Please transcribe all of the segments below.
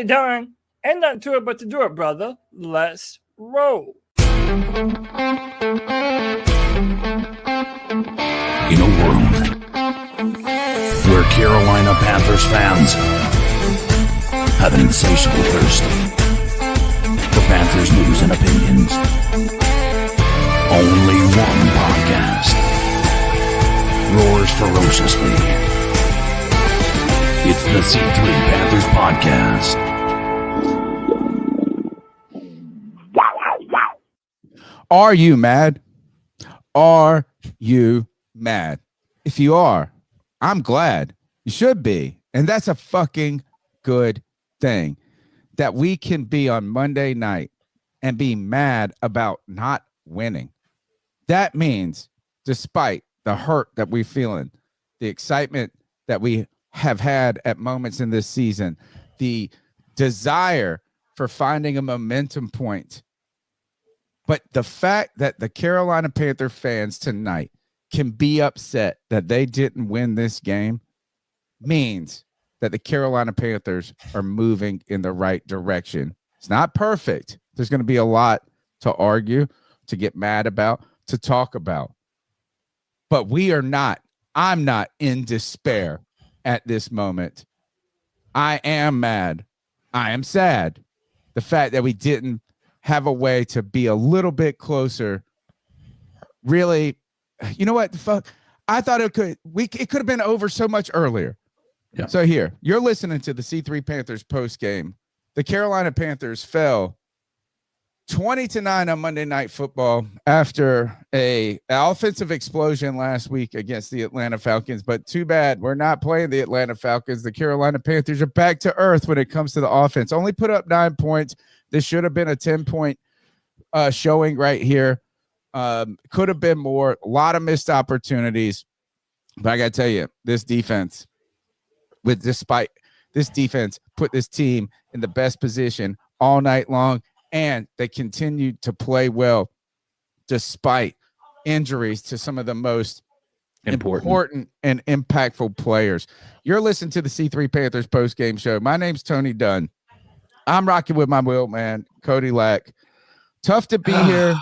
done? Ain't nothing to it but to do it, brother. Let's roll. In a world where Carolina Panthers fans have an insatiable thirst for Panthers news and opinions, only one podcast roars ferociously. It's the C3 Panthers Podcast. Are you mad? Are you mad? If you are, I'm glad. You should be. And that's a fucking good thing that we can be on Monday night and be mad about not winning. That means despite the hurt that we're feeling, the excitement that we have had at moments in this season, the desire for finding a momentum point, but the fact that the Carolina Panther fans tonight can be upset that they didn't win this game means that the Carolina Panthers are moving in the right direction. It's not perfect. There's going to be a lot to argue, to get mad about, to talk about. But we are not. I'm not in despair at this moment. I am mad. I am sad. The fact that we didn't have a way to be a little bit closer. Really, you know what the fuck? I thought it could have been over so much earlier. Yeah. So here, you're listening to the C3 Panthers post game. The Carolina Panthers fell 20-9 on Monday Night Football after an offensive explosion last week against the Atlanta Falcons. But too bad we're not playing the Atlanta Falcons. The Carolina Panthers are back to earth when it comes to the offense. Only put up 9 points. This should have been a 10-point showing right here. Could have been more. A lot of missed opportunities. But I got to tell you, this defense put this team in the best position all night long. And they continued to play despite injuries to some of the most important and impactful players. You're listening to the C3 Panthers post-game show. My name's Tony Dunn. I'm rocking with my wheel man, Cody Lack. Tough to be here.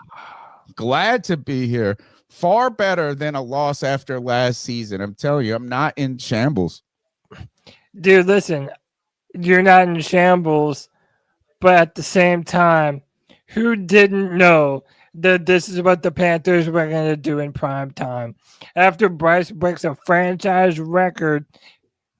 Glad to be here. Far better than a loss after last season. I'm telling you, I'm not in shambles. Dude, listen, you're not in shambles. But at the same time, who didn't know that this is what the Panthers were going to do in prime time? After Bryce breaks a franchise record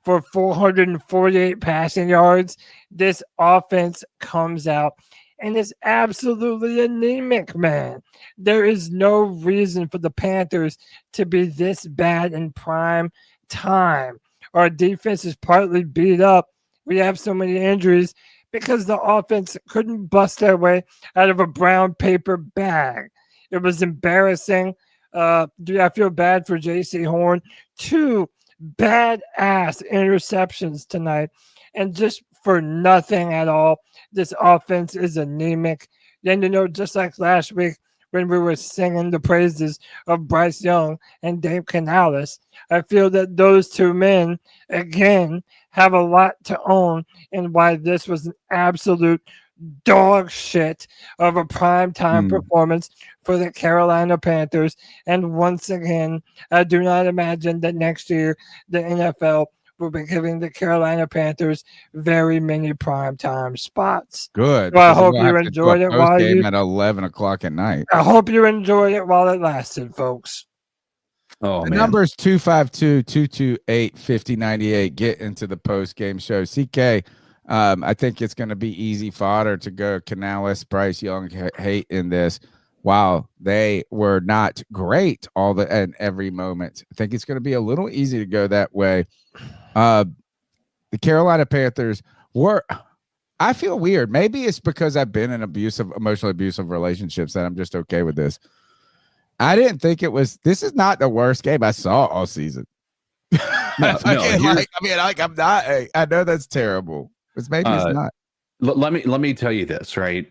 for 448 passing yards, this offense comes out and is absolutely anemic, man. There is no reason for the Panthers to be this bad in prime time. Our defense is partly beat up. We have so many injuries because the offense couldn't bust their way out of a brown paper bag. It was embarrassing. I feel bad for J.C. Horn. 2 badass interceptions tonight. And just for nothing at all, this offense is anemic. Then, just like last week when we were singing the praises of Bryce Young and Dave Canales, I feel that those two men, again, have a lot to own in why this was an absolute dog shit of a primetime performance for the Carolina Panthers. And once again, I do not imagine that next year the NFL will be giving the Carolina Panthers very many primetime spots. Good. So I hope you enjoyed it while you at 11 o'clock at night. I hope you enjoyed it while it lasted, folks. Oh, the number is 252-228-5098. Get into the post-game show. CK, I think it's going to be easy fodder to go Canales, Bryce Young hate in this. While they were not great and every moment, I think it's going to be a little easy to go that way. The Carolina Panthers were, I feel weird. Maybe it's because I've been in emotionally abusive relationships that I'm just okay with this. I didn't think this is not the worst game I saw all season. I'm not, I know that's terrible. But maybe it's not. Let me tell you this, right?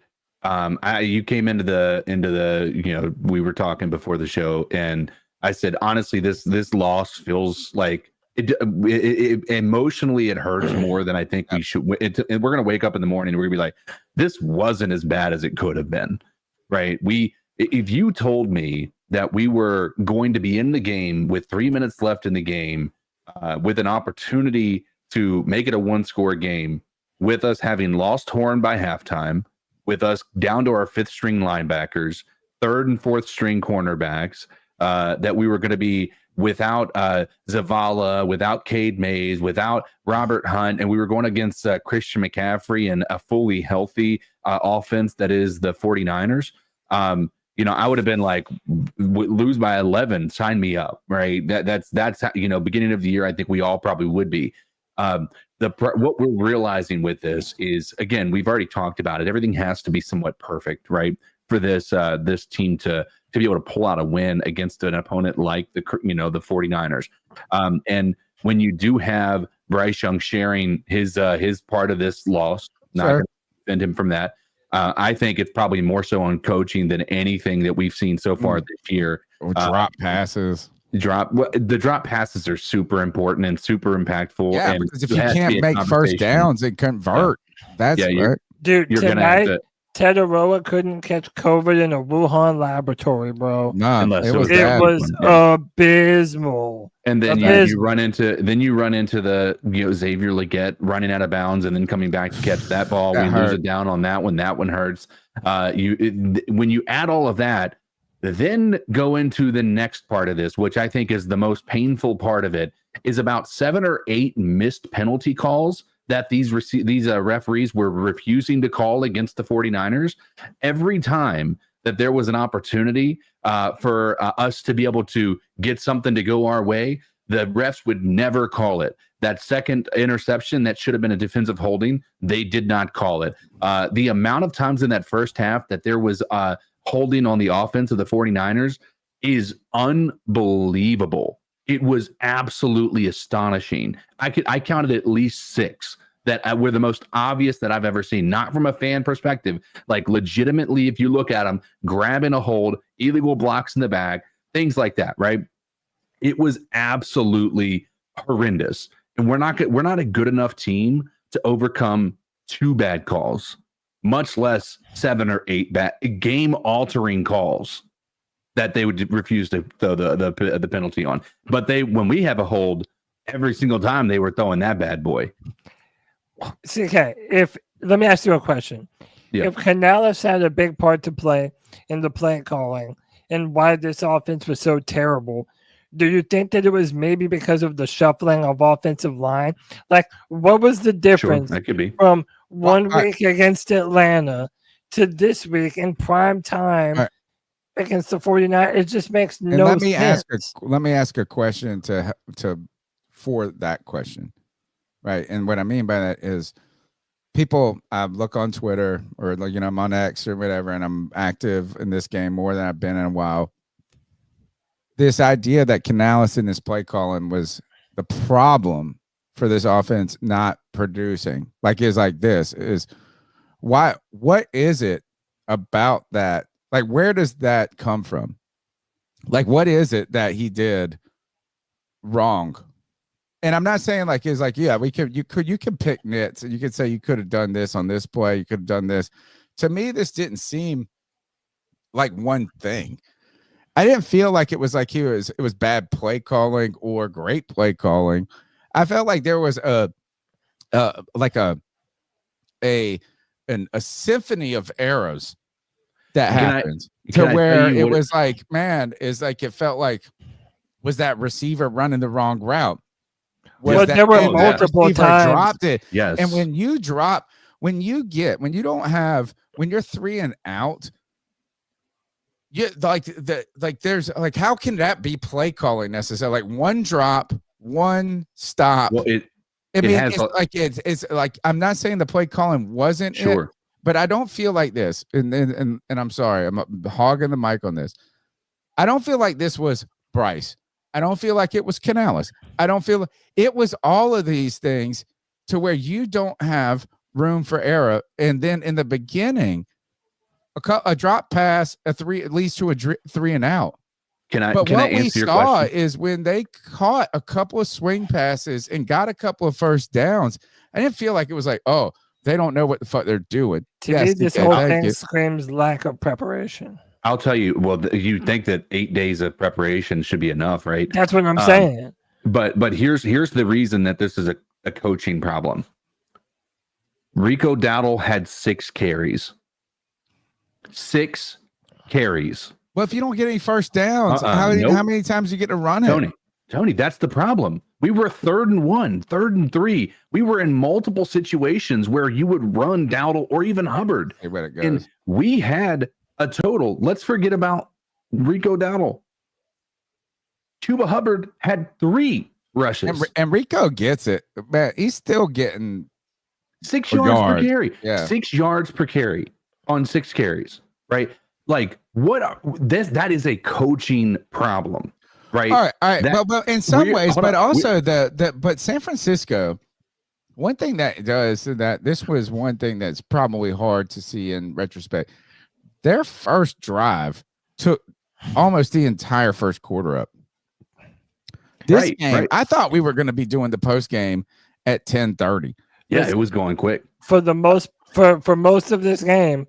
You came into the, we were talking before the show and I said, honestly, this loss feels like Emotionally it hurts more than I think we should. And we're gonna wake up in the morning and we're gonna be like, this wasn't as bad as it could have been, right? If you told me that we were going to be in the game with 3 minutes left in the game, with an opportunity to make it a 1-score game, with us having lost Horn by halftime, with us down to our 5th string linebackers, 3rd and 4th string cornerbacks, that we were going to be without Zavala, without Cade Mays, without Robert Hunt, and we were going against Christian McCaffrey and a fully healthy offense that is the 49ers. I would have been like, lose by 11, sign me up, right? That's how, beginning of the year, I think we all probably would be. What we're realizing with this is, again, we've already talked about it. Everything has to be somewhat perfect, right, for this team to be able to pull out a win against an opponent like the 49ers. And when you do have Bryce Young sharing his part of this loss, not going to defend him from that. I think it's probably more so on coaching than anything that we've seen so far this year. Or drop passes. The drop passes are super important and super impactful. Yeah, and because if you can't make first downs and convert, that's right. Dude, you're tonight, Ted Aroa couldn't catch COVID in a Wuhan laboratory, bro. No, it was abysmal. And then you run into the Xavier Legette running out of bounds and then coming back to catch that ball. We lose it down on that one. That one hurts. When you add all of that, then go into the next part of this, which I think is the most painful part of it, is about 7 or 8 missed penalty calls that these referees were refusing to call against the 49ers. Every time that there was an opportunity for us to be able to get something to go our way, the refs would never call it. That second interception that should have been a defensive holding, they did not call it. The amount of times in that first half that there was holding on the offense of the 49ers is unbelievable. It was absolutely astonishing. I counted at least 6 that were the most obvious that I've ever seen, not from a fan perspective, like legitimately, if you look at them, grabbing a hold, illegal blocks in the back, things like that, right? It was absolutely horrendous. And we're not a good enough team to overcome 2 bad calls, much less 7 or 8 bad game-altering calls that they would refuse to throw the penalty on. But when we have a hold, every single time they were throwing that bad boy. See, okay, let me ask you a question. Yeah. If Canales had a big part to play in the play calling and why this offense was so terrible, do you think that it was maybe because of the shuffling of offensive line? Like, what was the difference that could be. from one week against Atlanta to this week in prime time against the 49ers? It just makes no sense. Let me ask a question for that question. Right. And what I mean by that is people look on Twitter or I'm on X or whatever, and I'm active in this game more than I've been in a while. This idea that Canales in this play calling was the problem for this offense not producing is why? What is it about that? Like, where does that come from? Like, what is it that he did wrong? And I'm not saying you can pick nits and you could say you could have done this on this play, you could have done this. To me, this didn't seem like one thing. I didn't feel like it was like it was bad play calling or great play calling. I felt like there was a symphony of errors that happens to where it was like, man, it felt like, was that receiver running the wrong route? There were multiple times dropped it. Yes. And when you're 3 and out, there's how can that be play calling necessarily? Like one drop, one stop. Well, it's like, I'm not saying the play calling wasn't sure, but I don't feel like this. And I'm sorry, I'm hogging the mic on this. I don't feel like this was Bryce. I don't feel like it was Canales. I don't feel it was all of these things to where you don't have room for error. And then in the beginning, a drop pass, it leads to a 3 and out. But can I what we answer your saw question? is when they caught a couple of swing passes and got a couple of first downs, I didn't feel like it was like, oh, they don't know what the fuck they're doing. To me, this DK, whole thank thing you. screams lack of preparation. I'll tell you. Well, you think that 8 days of preparation should be enough, right? That's what I'm saying. But here's the reason that this is a coaching problem. Rico Dowdle had 6 carries. 6 carries. Well, if you don't get any first downs, how many times you get to run it? Tony, that's the problem. We were 3rd and 1, 3rd and 3. We were in multiple situations where you would run Dowdle or even Hubbard. Hey, where it goes. And we had a total. Let's forget about Rico Dowdle. Chuba Hubbard had 3 rushes. And Rico gets it. Man, he's still getting 6 yards per carry. Yeah. 6 yards per carry on 6 carries, right? Like that is a coaching problem, right? All right. Well, in some ways, but also but San Francisco, one thing that does that this was one thing that's probably hard to see in retrospect. Their first drive took almost the entire first quarter up. This game, I thought we were going to be doing the post game at 10:30. Yeah, it was going quick. For most of this game,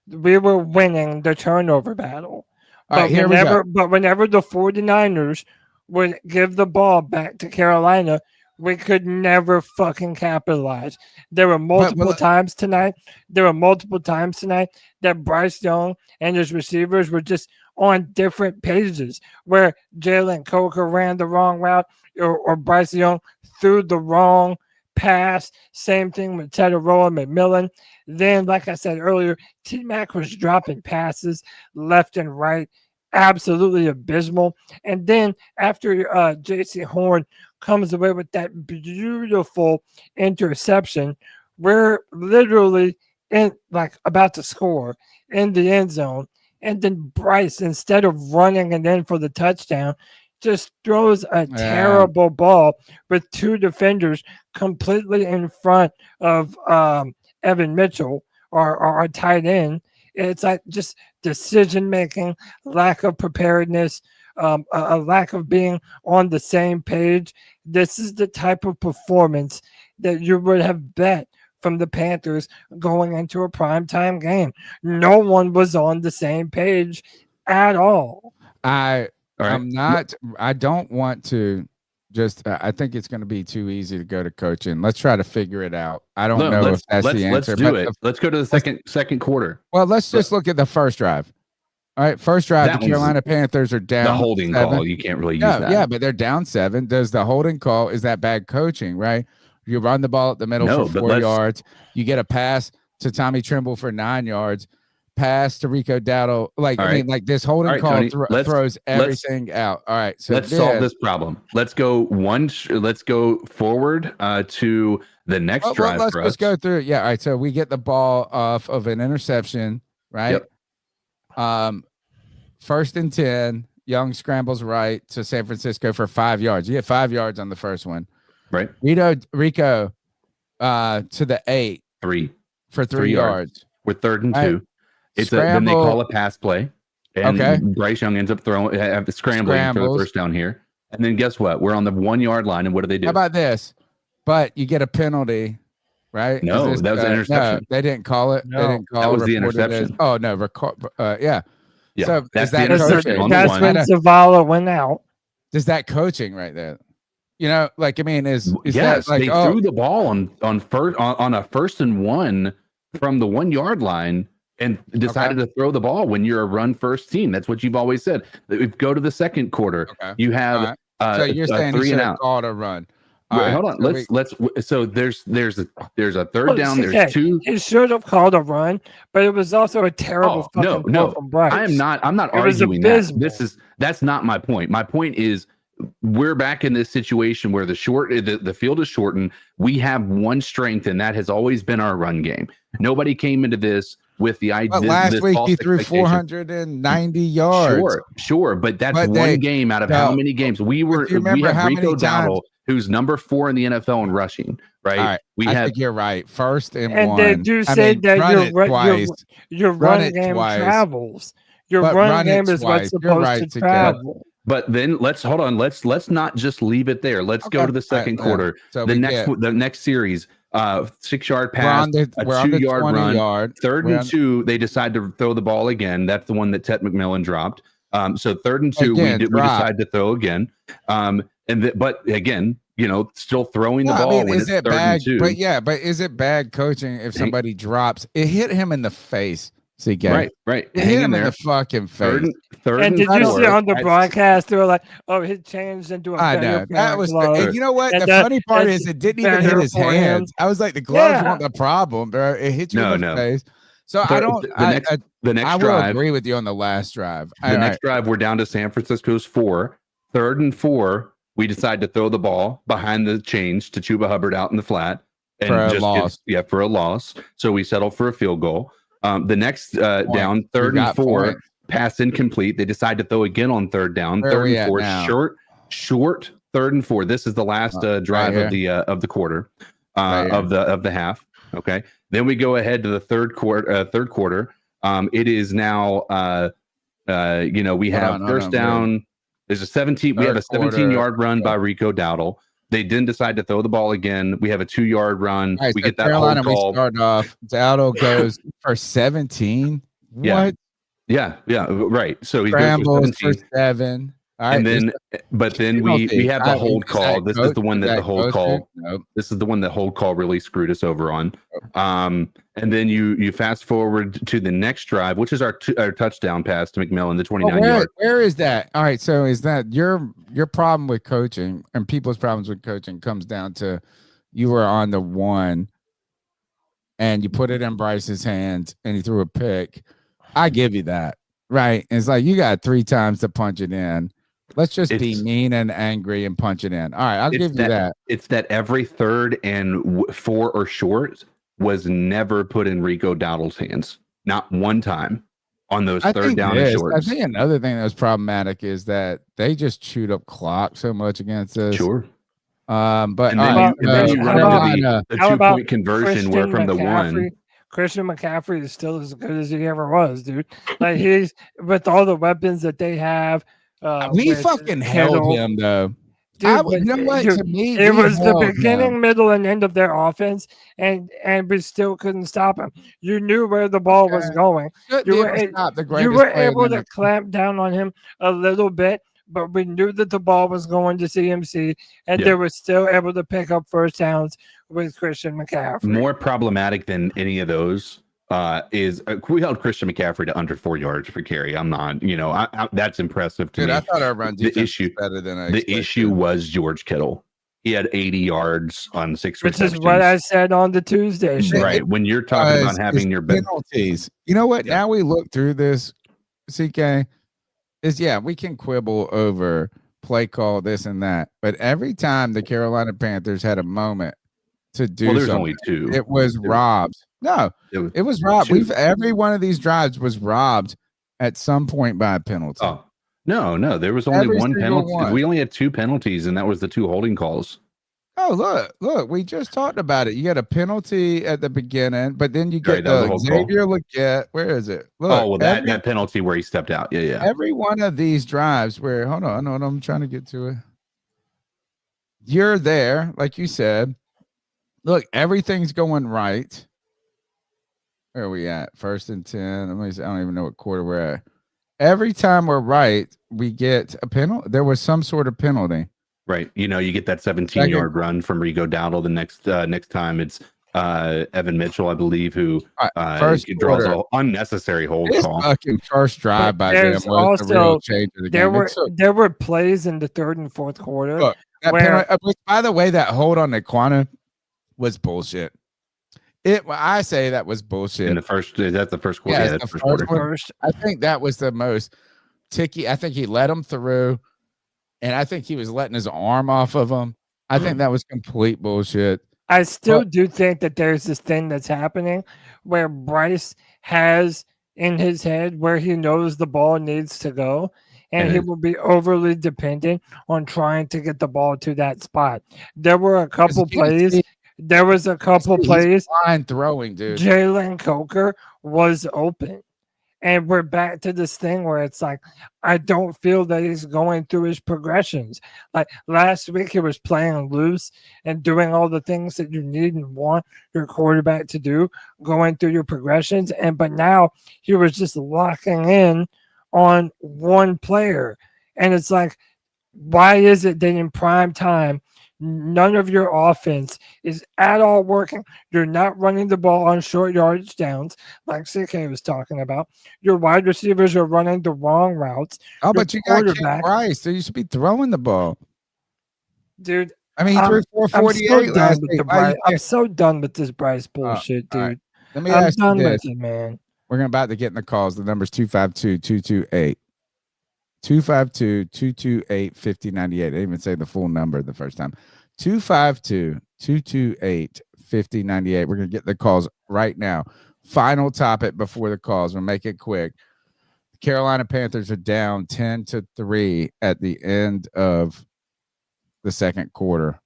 we were winning the turnover battle. But whenever the 49ers would give the ball back to Carolina, we could never fucking capitalize. There were multiple times tonight that Bryce Young and his receivers were just on different pages where Jalen Coker ran the wrong route or Bryce Young threw the wrong pass. Same thing with Tedoroa McMillan. Then, like I said earlier, T-Mac was dropping passes left and right. Absolutely abysmal. And then after J.C. Horn comes away with that beautiful interception, we're literally about to score in the end zone. And then Bryce, instead of running and in for the touchdown, just throws a terrible ball with 2 defenders completely in front of Evan Mitchell, our tight end. It's like just decision-making, lack of preparedness, a lack of being on the same page. This is the type of performance that you would have bet from the Panthers going into a primetime game. No one was on the same page at all. I don't want to just I think it's going to be too easy to go to coaching. Let's try to figure it out. I don't know if that's the answer. Let's do it. Let's go to the second quarter. Well, let's just look at the first drive. All right, first drive, the Carolina Panthers are down. The holding 7. call, you can't really use that. Yeah, but they're down 7. Does the holding call, is that bad coaching, right? You run the ball up the middle for 4 yards. You get a pass to Tommy Tremble for 9 yards. Pass to Rico Dowdle. This holding call Tony, throws everything out. All right, so let's solve this problem. Let's go forward to the next drive. Let's go through it. Yeah, all right. So we get the ball off of an interception, right? Yep. 1st and 10. Young scrambles right to San Francisco for 5 yards. You get 5 yards on the first one, right? Rico to the 8. 3 for 3 yards. We're 3rd and 2. Then they call a pass play, and Bryce Young ends up scrambling for the first down here. And then guess what? We're on the 1 yard line, and what do? How about this? But you get a penalty, right? No, that was an interception. No, they didn't call it. No, they didn't call that was the interception. Oh no, yeah. Yeah, so that's that coaching. That's when Zavala went out. Is that coaching right there? You know, like I mean, is yes, that like they threw the ball on a 1st and 1 from the 1 yard line and decided to throw the ball when you're a run first team. That's what you've always said. If you go to the second quarter, you have so you're saying 3 and out. Called a run. Wait, hold on. So there's a third down. There's 2. He should have called a run, but it was also a terrible fucking call from Bryce. I'm not arguing that. That's not my point. My point is we're back in this situation where the field is shortened. We have one strength, and that has always been our run game. Nobody came into this with the idea. But last week he threw 490 yards. Sure, but that's one game out of how many games we have Rico Dowdle, who's number 4 in the NFL in rushing. Right? I think you're right. 1st and 1. And they do say that your run game travels. Your run game is what's supposed to travel. But then let's hold on. Let's not just leave it there. Let's go to the second quarter. So the next series, 6-yard pass, a we're on the 2-yard run, yard. 3rd and 2. They decide to throw the ball again. That's the one that Ted McMillan dropped. So 3rd and 2, we decide to throw again. But again, still throwing the ball when it's 3rd and 2. But is it bad coaching if somebody drops? It hit him in the face. CK. Right. It hit him in the fucking face. And did you see on the broadcast they were like, "Oh, he changed into a." I know that was. And you know what? The funny part is it didn't even hit his hands. I was like, the gloves weren't the problem, bro. It hit you in the face. So I don't. The next I will drive, agree with you on the last drive. The next drive, we're down to San Francisco's 4. 3rd and 4, we decide to throw the ball behind the chains to Chuba Hubbard out in the flat and for a loss. So we settle for a field goal. The next down, 3rd and 4, pass incomplete. They decide to throw again on 3rd down. 3rd and 4, short 3rd and 4. This is the last drive of the quarter of the half. Okay. Then we go ahead to the third quarter. It is now we have first down. There's a 17. We have a 17-yard run by Rico Dowdle. They then decide to throw the ball again. We have a 2-yard run. Right, we so get that Carolina, hold call. We start off. Dowdle goes for 17. What? Yeah, right. So he Scrambles goes for 7. All right, and then, but then we have the hold call. This is the one that the hold call. Nope. This is the one that hold call really screwed us over on. And then you fast forward to the next drive, which is our touchdown pass to McMillan, the 29-yard. Where is that? All right, so is that your problem with coaching and people's problems with coaching comes down to you were on the 1 and you put it in Bryce's hands and he threw a pick. I give you that, right? And it's like you got 3 times to punch it in. Let's just be mean and angry and punch it in. All right, I'll give you that. It's that every 3rd and 4 or short was never put in Rico Dowdle's hands. Not one time on those 3rd down and shorts. I think another thing that was problematic is that they just chewed up clock so much against us. Sure. But then you run into the 2-point conversion where from the 1. Christian McCaffrey is still as good as he ever was, dude. Like he's with all the weapons that they have. We fucking held him though. Dude, you know what? To me, it was the beginning, middle, and end of their offense, and we still couldn't stop him. You knew where the ball was going. You were able to clamp down on him a little bit, but we knew that the ball was going to CMC, and they were still able to pick up first downs with Christian McCaffrey. More problematic than any of those is we held Christian McCaffrey to under 4 yards per carry. I'm not, that's impressive to me. I thought our run defense was better than I expected. The issue was George Kittle. He had 80 yards on 6 receptions. Which is what I said on the Tuesday show. Right. When you're talking about having your penalties. You know what? Yeah. Now we look through this, CK, we can quibble over play call, this and that. But every time the Carolina Panthers had a moment to do something, only 2. It was robbed. No, it was robbed. Every one of these drives was robbed at some point by a penalty. Oh, no, there was only one penalty. We only had 2 penalties, and that was the 2 holding calls. Oh, look, we just talked about it. You get a penalty at the beginning, but then you get the Xavier Legette. Where is it? Look, that penalty where he stepped out. Yeah. Every one of these drives where, hold on, I'm trying to get to it. You're there, like you said. Look, everything's going right. Where are we at? 1st and 10. I don't even know what quarter we're at. Every time we're right, we get a penalty. There was some sort of penalty. Right. You get that 17-yard run from Rico Dowdle. The next time it's Evan Mitchell, I believe, who draws an unnecessary hold call. Fucking first drive by them was the real change of the game. There were plays in the 3rd and 4th quarter. Look, by the way, that hold on Naquana was bullshit. I say that was bullshit. In the first, that's the first quarter. Yeah, that's the first quarter. I think that was the most ticky. I think he let him through, and I think he was letting his arm off of him. I think that was complete bullshit. I still do think that there's this thing that's happening where Bryce has in his head where he knows the ball needs to go, and he will be overly dependent on trying to get the ball to that spot. There were a couple plays. There was a couple plays. Line throwing, dude. Jalen Coker was open, And we're back to this thing where it's like, I don't feel that he's going through his progressions. Like last week, he was playing loose and doing all the things that you need and want your quarterback to do, going through your progressions. But now he was just locking in on one player. And it's like, why is it that in prime time, none of your offense is at all working? You're not running the ball on short yardage downs, like CK was talking about. Your wide receivers are running the wrong routes. Oh, Your but you got Ken Bryce, so you should be throwing the ball. Dude, I mean, he threw 448 last week. I'm so done with this Bryce bullshit, dude. Right. Let me I'm ask done you with this. it, man. We're about to get in the calls. The number's 252-228. 252-228-5098. I didn't even say the full number the first time. 252-228-5098. We're going to get the calls right now. Final topic before the calls. We'll make it quick. The Carolina Panthers are down 10-3 at the end of the second quarter.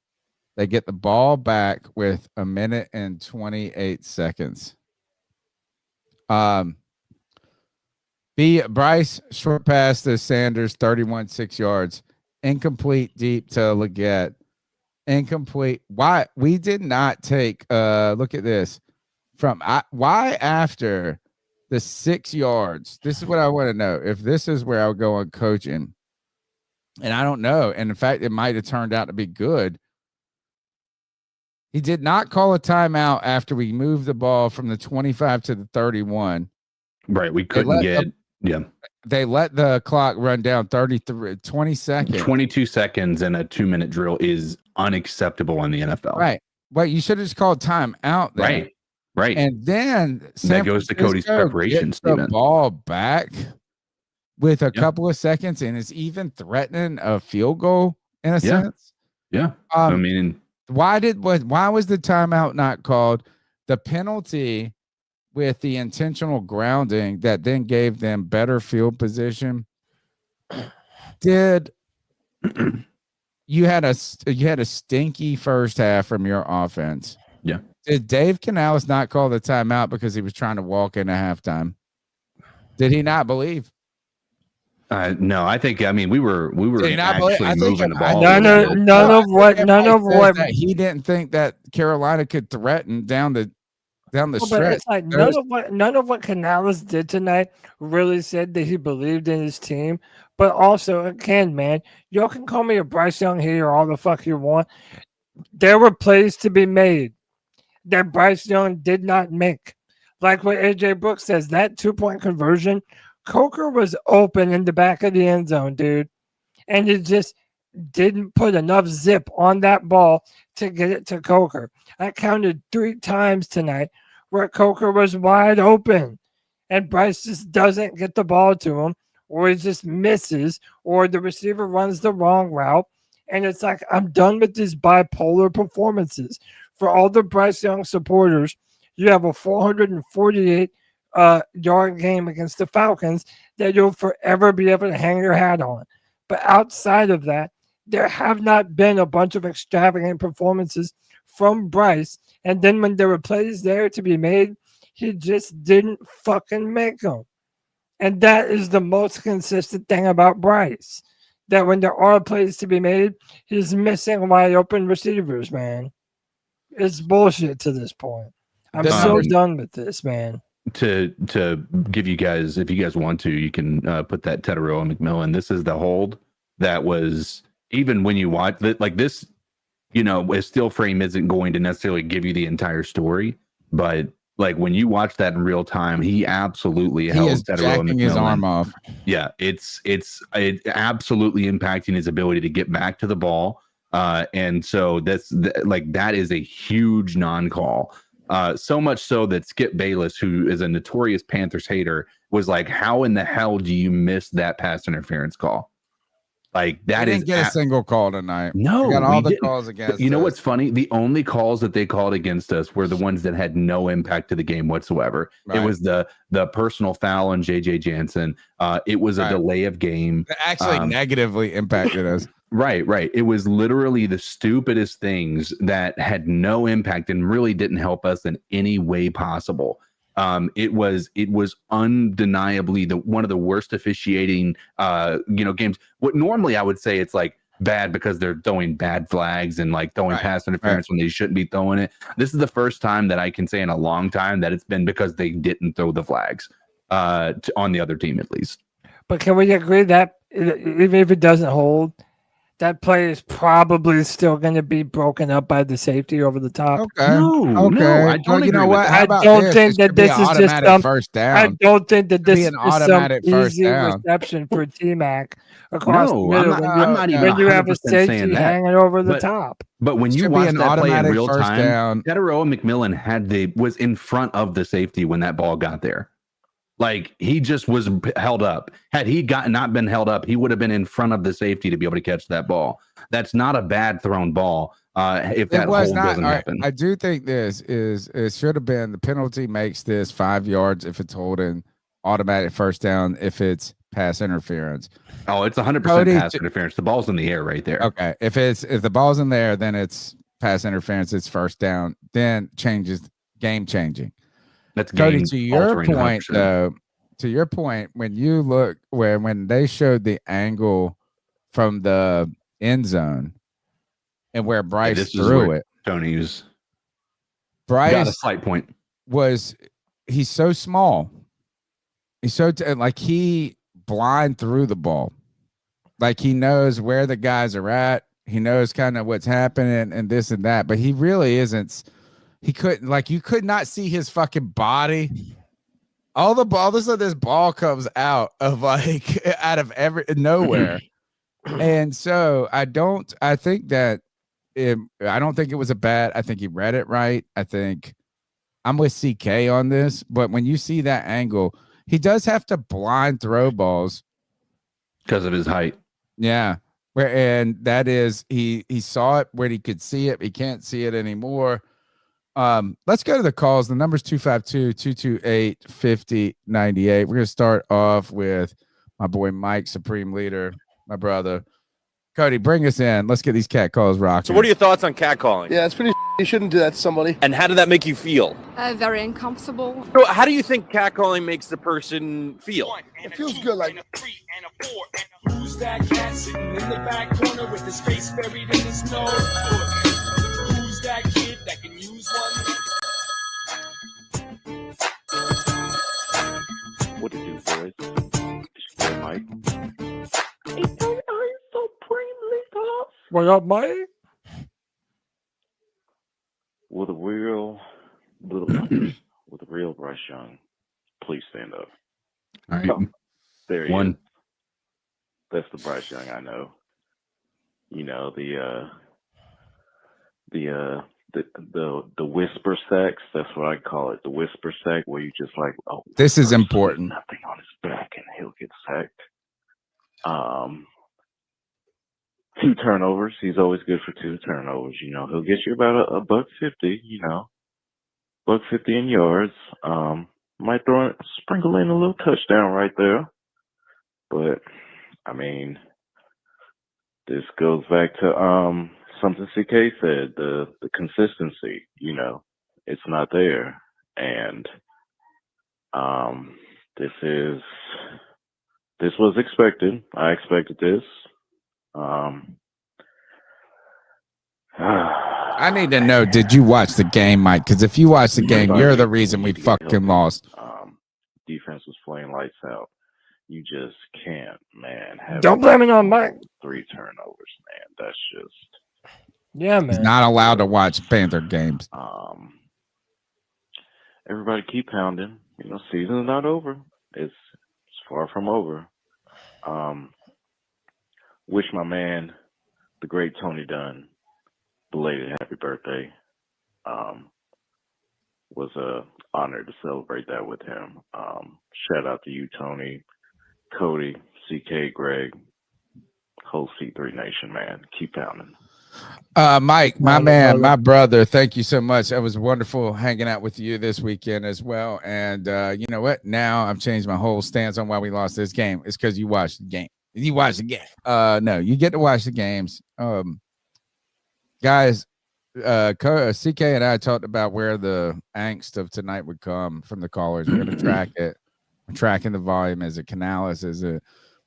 They get the ball back with 1 minute and 28 seconds. Bryce short pass to Sanders, 31 6 yards. Incomplete deep to Leggett. Incomplete. Why we did not take look at this why after the 6 yards? This is what I want to know. If this is where I would go on coaching, and I don't know. And in fact, it might have turned out to be good. He did not call a timeout after we moved the ball from the 25 to the 31. Right. We couldn't get. They let the clock run down 20 seconds. 22 seconds in a 2-minute drill is unacceptable in the NFL. Right. Well, you should have just called time out there. Right. Right. And then that goes to Cody's preparation statement. The ball back with a couple of seconds and is even threatening a field goal in a sense. Yeah. I mean, why was the timeout not called? The penalty with the intentional grounding that then gave them better field position. You had a stinky first half from your offense. Yeah. Did Dave Canales not call the timeout because he was trying to walk into halftime? Did he not believe? No, I think we were actually moving the ball. None of what that he didn't think that Carolina could threaten down the stretch. But it's like none of what Canales did tonight really said that he believed in his team. But also, again, man, y'all can call me a Bryce Young here or all the fuck you want. There were plays to be made that Bryce Young did not make. Like what AJ Brooks says, that 2-point conversion, Coker was open in the back of the end zone, dude. And he just didn't put enough zip on that ball to get it to Coker. I counted 3 times tonight where Coker was wide open and Bryce just doesn't get the ball to him, or he just misses, or the receiver runs the wrong route. And it's like, I'm done with these bipolar performances. For all the Bryce Young supporters, you have a 448 yard game against the Falcons that you'll forever be able to hang your hat on. But outside of that, there have not been a bunch of extravagant performances from Bryce. And then when there were plays there to be made, he just didn't fucking make them. And that is the most consistent thing about Bryce. That when there are plays to be made, he's missing wide open receivers, man. It's bullshit to this point. I'm so done with this, man. To give you guys, if you guys want to, you can put that Tetaroa McMillan. This is the hold that was, even when you watch it, like this, a still frame isn't going to necessarily give you the entire story, but like when you watch that in real time, he absolutely held Tetaroa McMillan. His arm off. Yeah, it's absolutely impacting his ability to get back to the ball. And so that is a huge non-call. So much so that Skip Bayless, who is a notorious Panthers hater, was like, how in the hell do you miss that pass interference call? Like that didn't get a single call tonight. No, we got all the calls against us. You know what's funny? The only calls that they called against us were the ones that had no impact to the game whatsoever. Right. It was the personal foul on JJ Jansen. It was a delay of game. It actually negatively impacted us. Right. It was literally the stupidest things that had no impact and really didn't help us in any way possible. It was undeniably one of the worst officiating games. What normally I would say it's like bad because they're throwing bad flags and like throwing pass interference when they shouldn't be throwing it. This is the first time that I can say in a long time that it's been because they didn't throw the flags on the other team at least. But can we agree that even if it doesn't hold, that play is probably still going to be broken up by the safety over the top? Okay. No, I don't agree with that. How I about don't this? think It that should be this an is just automatic some first down. I don't think that this be is an just some automatic first easy down. reception for T-Mac across the No, middle I'm not even when you have a 100% saying safety that. hanging over the top. But when you Should be watch an that play in automatic real first time, down. Teteroa McMillan was in front of the safety when that ball got there. Like he just was held up. Had he not been held up, he would have been in front of the safety to be able to catch that ball. That's not a bad thrown ball. If that hold doesn't happen, I do think it should have been the penalty makes this 5 yards if it's holding, automatic first down if it's pass interference. Oh, it's 100% pass interference. The ball's in the air right there. Okay, if the ball's in there, then it's pass interference. It's first down. Then game changing. That's Cody. game To your altering, point, 100%. though. To your point, when you look when they showed the angle from the end zone and where Bryce threw it, Tony's Bryce got a slight point. He's so small. He's so he blind threw the ball. Like he knows where the guys are at. He knows kind of what's happening and this and that, but he really isn't. He couldn't, you could not see his fucking body. All the ball, this ball comes out of out of nowhere. And so I don't think it was a bad. I think he read it right. I think I'm with CK on this, but when you see that angle, he does have to blind throw balls because of his height. Yeah. And that is, he saw it where he could see it. He can't see it anymore. Let's go to the calls. The number's 252-228-5098. We're going to start off with my boy Mike, Supreme Leader, my brother. Cody, bring us in. Let's get these cat calls rocking. So what are your thoughts on catcalling? Yeah, it's pretty. You shouldn't do that to somebody. And how did that make you feel? Very uncomfortable. So how do you think catcalling makes the person feel? It feels good, like. Who's that cat sitting in the back corner with his face buried in his nose? Who's that kid that can use one? What did you do, boys? It's your Mike. What up, Mike? With a real Bryce Young, please stand up. All right. There he One. is. That's the Bryce Young I know. You know, the whisper sex, that's what I call it. The whisper sex, where you just like, oh, this is important. Nothing on his back and he'll get sacked. 2 turnovers. He's always good for 2 turnovers. You know, he'll get you about a $150, you know, $150 in yards. Might sprinkle in a little touchdown right there. But I mean, this goes back to something CK said, the consistency, you know, it's not there. And this was expected. I expected this. I need to know, did you watch the game, Mike? Because if you watch the game, you're the reason we fucking lost. Defense was playing lights out. You just can't, man. Don't blame it on Mike. 3 turnovers, man. That's just... Yeah, man. He's not allowed to watch Panther games. Everybody keep pounding. You know, season's not over. It's far from over. Wish my man, the great Tony Dunn, belated happy birthday. Was a honor to celebrate that with him. Shout out to you, Tony, Cody, CK, Greg, whole C3 Nation, man. Keep pounding. Mike, my man, my brother, thank you so much. It was wonderful hanging out with you this weekend as well. And you know what? Now I've changed my whole stance on why we lost this game. It's because you watched the game. You watch the game. No, you get to watch the games. Guys, CK and I talked about where the angst of tonight would come from the callers. We're going to track it. We're tracking the volume. Is it Canales? Is it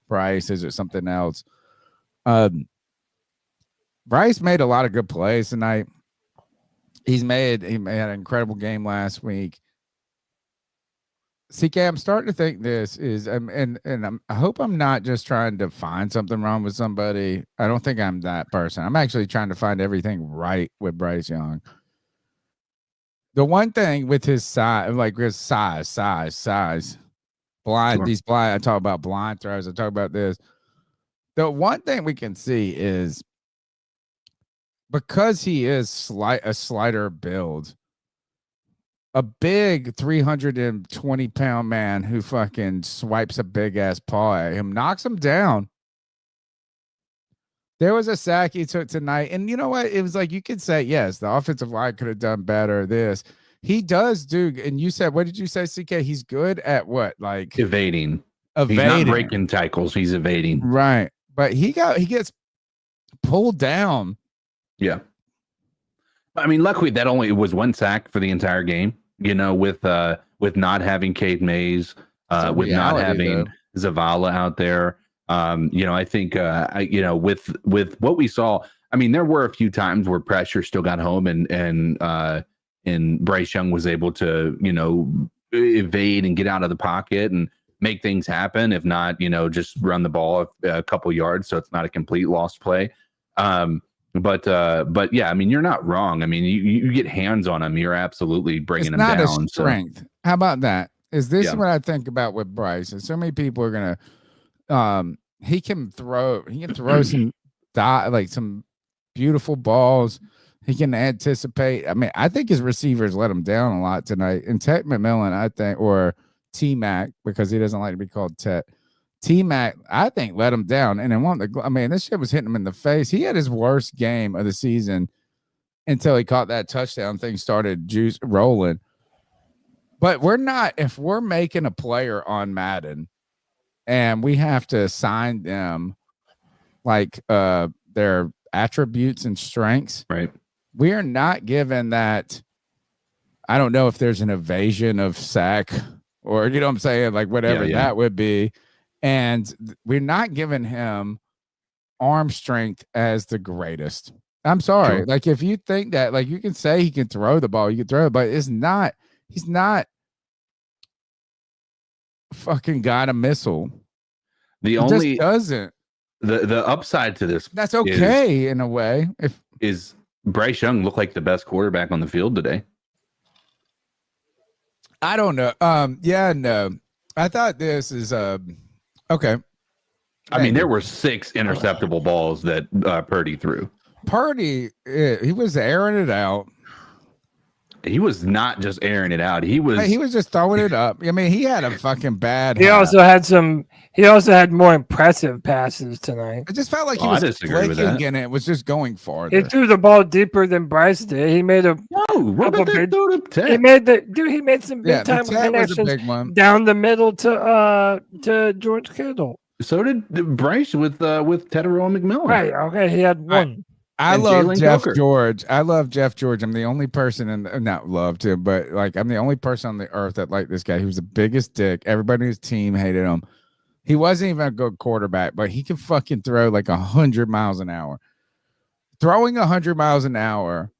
Bryce? Is it something else? Bryce made a lot of good plays tonight. He had an incredible game last week. CK, I'm starting to think this is, I hope I'm not just trying to find something wrong with somebody. I don't think I'm that person. I'm actually trying to find everything right with Bryce Young. The one thing with his size, like his size, blind, Sure. these blind, I talk about blind throws, I talk about this. The one thing we can see is because he is a slighter build, a big 320-pound man who fucking swipes a big ass paw at him, knocks him down. There was a sack he took tonight, and you know what? It was like you could say, yes, the offensive line could have done better. This he does do, and you said, what did you say, CK? He's good at what? Like Evading. He's not breaking tackles. He's evading. Right, but he gets pulled down. Yeah. I mean, luckily that only was one sack for the entire game. You know, with not having Cade Mays, with not having Zavala out there. You know, I think you know, with what we saw, I mean, there were a few times where pressure still got home, and Bryce Young was able to, you know, evade and get out of the pocket and make things happen. If not, you know, just run the ball a couple yards, so it's not a complete lost play. But yeah, I mean, you're not wrong. I mean, you get hands on him, you're absolutely bringing him down. It's not a strength. So. How about that? Is this Yeah. what I think about with Bryce? And so many people are gonna, he can throw some like some beautiful balls. He can anticipate. I mean, I think his receivers let him down a lot tonight. And Tet McMillan, I think, or T-Mac, because he doesn't like to be called Tet. T-Mac, I think, let him down. And then this shit was hitting him in the face. He had his worst game of the season until he caught that touchdown. Things started rolling. But if we're making a player on Madden and we have to assign them like their attributes and strengths, right? We are not given that. I don't know if there's an evasion of sack or, you know what I'm saying? Like whatever that would be. And we're not giving him arm strength as the greatest. I'm sorry. Sure. Like if you think that, like you can say he can throw the ball, you can throw it, but he's not fucking got a missile. He only doesn't. The upside to this, that's okay in a way. Is Bryce Young look like the best quarterback on the field today? I don't know. No. I thought this is okay. I mean, there were 6 interceptable balls that Purdy threw. Purdy, he was airing it out. He was not just airing it out. He was just throwing it up. I mean, he had a fucking bad. He also had more impressive passes tonight. I just felt like he was flicking and it was just going farther. He threw the ball deeper than Bryce did. He made a He made some big time connections down the middle to George Kittle. So did Bryce with Teteroa McMillan. Right. Okay. He had one. I love Jeff George. I'm the only person not loved him, but like I'm the only person on the earth that liked this guy. He was the biggest dick. Everybody in his team hated him. He wasn't even a good quarterback, but he could fucking throw like 100 miles an hour. Throwing 100 miles an hour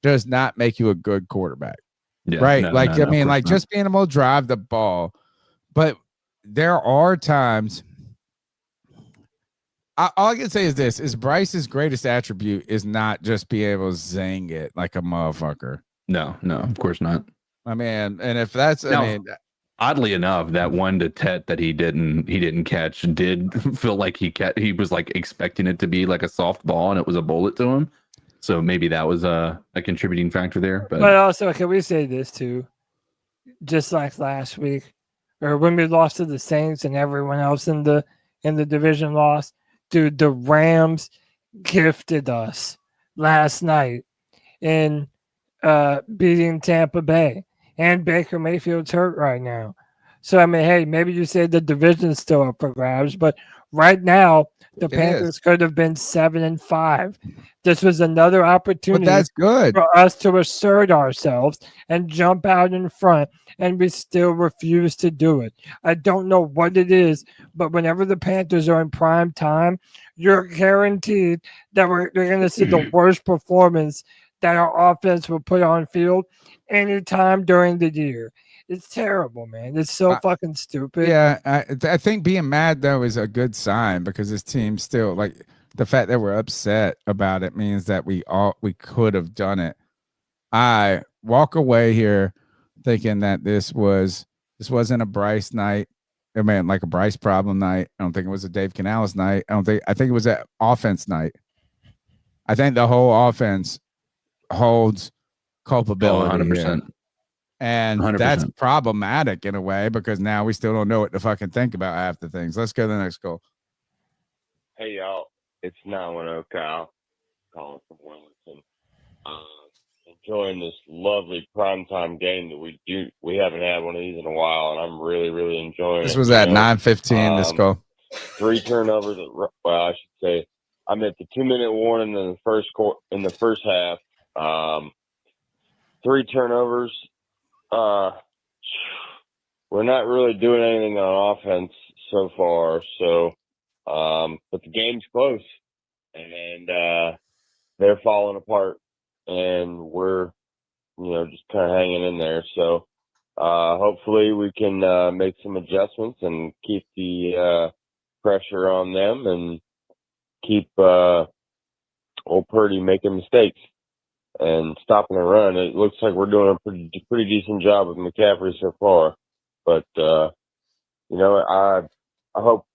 does not make you a good quarterback. Yeah, right? Just being able to drive the ball. But there are times. All I can say is this: is Bryce's greatest attribute is not just being able to zing it like a motherfucker. No, of course not. I mean, and if that's, oddly enough, that one to Tet that he didn't catch did feel like he was like expecting it to be like a soft ball and it was a bullet to him. So maybe that was a contributing factor there. But also, can we say this too? Just like last week, or when we lost to the Saints and everyone else in the division lost. Dude, the Rams gifted us last night in beating Tampa Bay. And Baker Mayfield's hurt right now. So, I mean, hey, maybe you say the division's still up for grabs, but Right now, the It Panthers is. could have been 7-5. This was another But opportunity that's good. for us to assert ourselves and jump out in front, and we still refuse to do it. I don't know what it is, but whenever the Panthers are in prime time, you're guaranteed that they're going to see the worst performance that our offense will put on field anytime during the year. It's terrible, man. It's so fucking stupid. Yeah, I think being mad though is a good sign because this team still like the fact that we're upset about it means that we could have done it. I walk away here thinking that this wasn't a Bryce night. I mean, like a Bryce problem night. I don't think it was a Dave Canales night. I think it was an offense night. I think the whole offense holds culpability here. 100%. And 100%. that's problematic in a way because now we still don't know what to fucking think about half the things. Let's go to the next goal. Hey, y'all. It's 910 Kyle calling from Wilmington. Enjoying this lovely primetime game that we haven't had one of these in a while, and I'm really, really enjoying This it. was at 9:15, this goal. 3 turnovers. Well, I should say I'm at the 2-minute warning in the first half. 3 turnovers. We're not really doing anything on offense so far. So, but the game's close, and they're falling apart, and we're, just kind of hanging in there. So, hopefully we can make some adjustments and keep the pressure on them and keep old Purdy making mistakes and stopping the run. It looks like we're doing a pretty decent job with McCaffrey so far. But I hope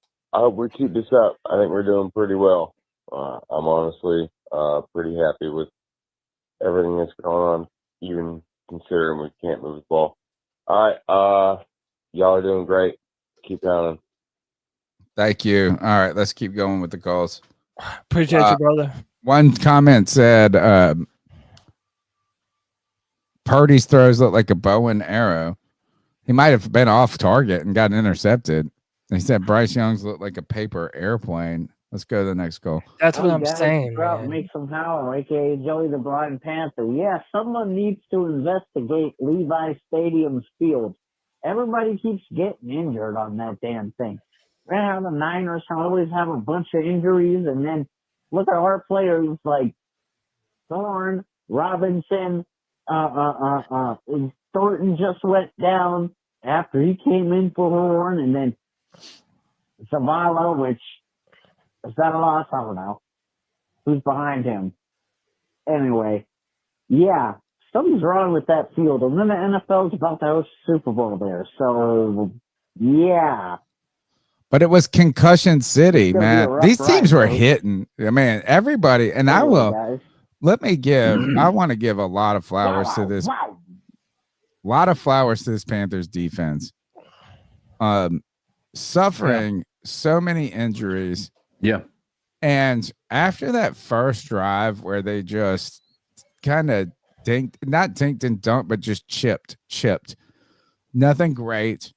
we keep this up. I think we're doing pretty well. I'm honestly pretty happy with everything that's going on, even considering we can't move the ball. All right, y'all are doing great. Keep pounding. Thank you. All right, let's keep going with the calls. Appreciate you, brother. One comment said Purdy's throws look like a bow and arrow. He might have been off target and got intercepted. He said Bryce Young's look like a paper airplane. Let's go to the next goal. That's what I'm saying, man. Make some power, aka Joey the Blind Panther. Yeah, someone needs to investigate Levi Stadium's field. Everybody keeps getting injured on that damn thing. Right how the Niners always have a bunch of injuries, and then look at our players like Thorne, Robinson, Thornton just went down after he came in for Horn, and then Zavala, which is that a loss? I don't know. Who's behind him? Anyway, yeah, something's wrong with that field. And then the NFL's about to host Super Bowl there. So, yeah. But it was concussion city, man. These teams were folks. hitting. I mean, everybody. And I will. Guys. Let me give. I want to give a lot of flowers to this. A lot of flowers to this Panthers defense. Suffering so many injuries. Yeah. And after that first drive where they just kind of not dinked and dunked, but just chipped. Nothing great,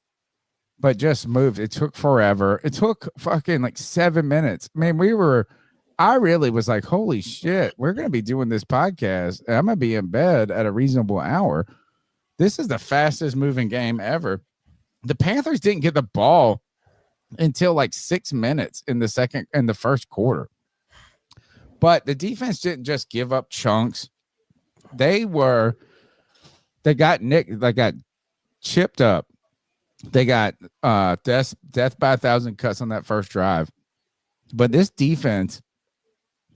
but just moved. It took forever. It took fucking like 7 minutes. I mean, I really was like, holy shit, we're going to be doing this podcast. I'm going to be in bed at a reasonable hour. This is the fastest moving game ever. The Panthers didn't get the ball until like 6 minutes in the first quarter. But the defense didn't just give up chunks. They got chipped up. They got death by 1,000 cuts on that first drive. But this defense,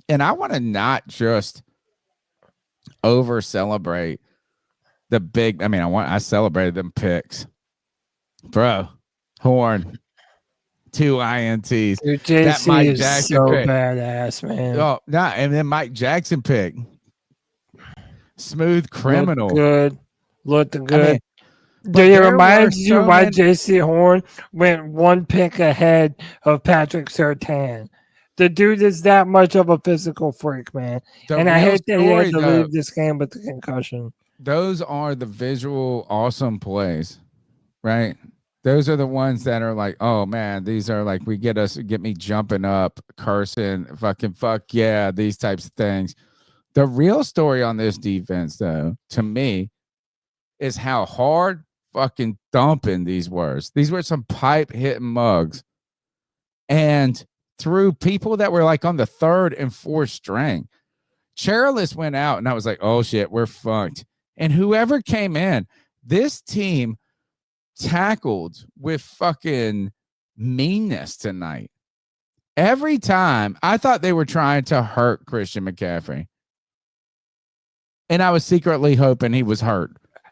and I want to not just over celebrate the big. I mean, I celebrated them picks, bro. Horn, 2 INTs. Dude, JC is so badass, man. Oh, no, and then Mike Jackson pick. Smooth criminal. Looked good. It reminds you why JC Horn went 1 pick ahead of Patrick Surtain. The dude is that much of a physical freak, man. And I hate that he had to leave this game with the concussion. Those are the visual awesome plays, right? Those are the ones that are like, oh man, these are like get me jumping up, cursing, fuck yeah, these types of things. The real story on this defense, though, to me, is how hard fucking thumping these were. These were some pipe hitting mugs. And through people that were like on the third and fourth string, Chairless went out, and I was like, oh shit, we're fucked. And whoever came in, this team tackled with fucking meanness tonight. Every time I thought they were trying to hurt Christian McCaffrey. And I was secretly hoping he was hurt.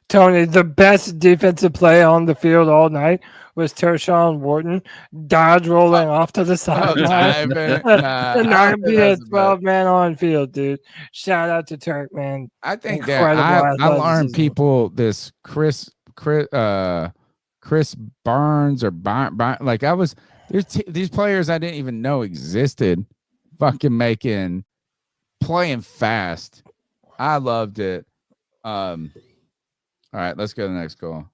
Tony, the best defensive play on the field all night was Tershawn Wharton dodge rolling off to the sideline. Not be a 12-man on field, dude. Shout out to Turk, man. I think that I learned people this Chris Barnes or like I was these players I didn't even know existed, fucking playing fast. I loved it. All right, let's go to the next call.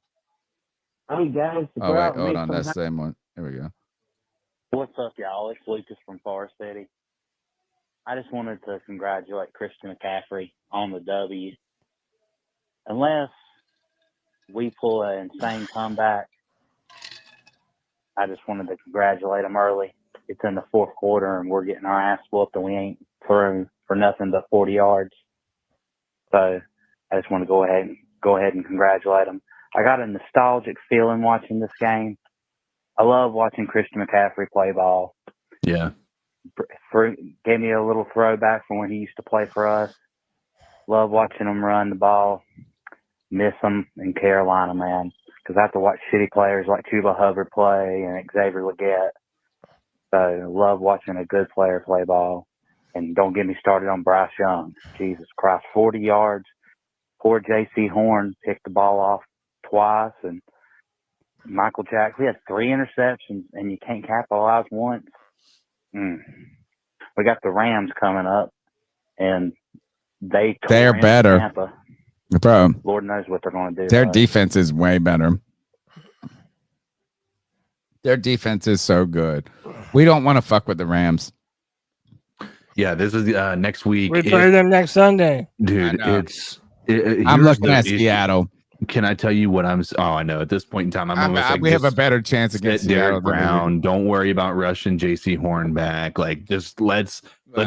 Hey guys, oh wait, hold on, that's the same one. Here we go. What's up, y'all? It's Lucas from Forest City. I just wanted to congratulate Christian McCaffrey on the W. Unless we pull an insane comeback, I just wanted to congratulate him early. It's in the fourth quarter, and we're getting our ass whooped, and we ain't thrown for nothing but 40 yards. So I just want to go ahead and congratulate him. I got a nostalgic feeling watching this game. I love watching Christian McCaffrey play ball. Yeah. Gave me a little throwback from when he used to play for us. Love watching him run the ball. Miss him in Carolina, man. Because I have to watch shitty players like Chuba Hubbard play and Xavier Legette. So love watching a good player play ball. And don't get me started on Bryce Young. Jesus Christ, 40 yards. Poor J.C. Horn picked the ball off twice. And Michael Jackson, we had 3 interceptions, and you can't capitalize once. We got the Rams coming up, and they're better. Tampa. Bro, Lord knows what they're going to do. Their defense is way better. Their defense is so good. We don't want to fuck with the Rams. Yeah, this is next week. We play them next Sunday. Dude, I'm looking at Seattle. Can I tell you what I know at this point in time, we have a better chance against Seattle. Derek Brown. Don't worry about rushing JC Horn back. Like, just let's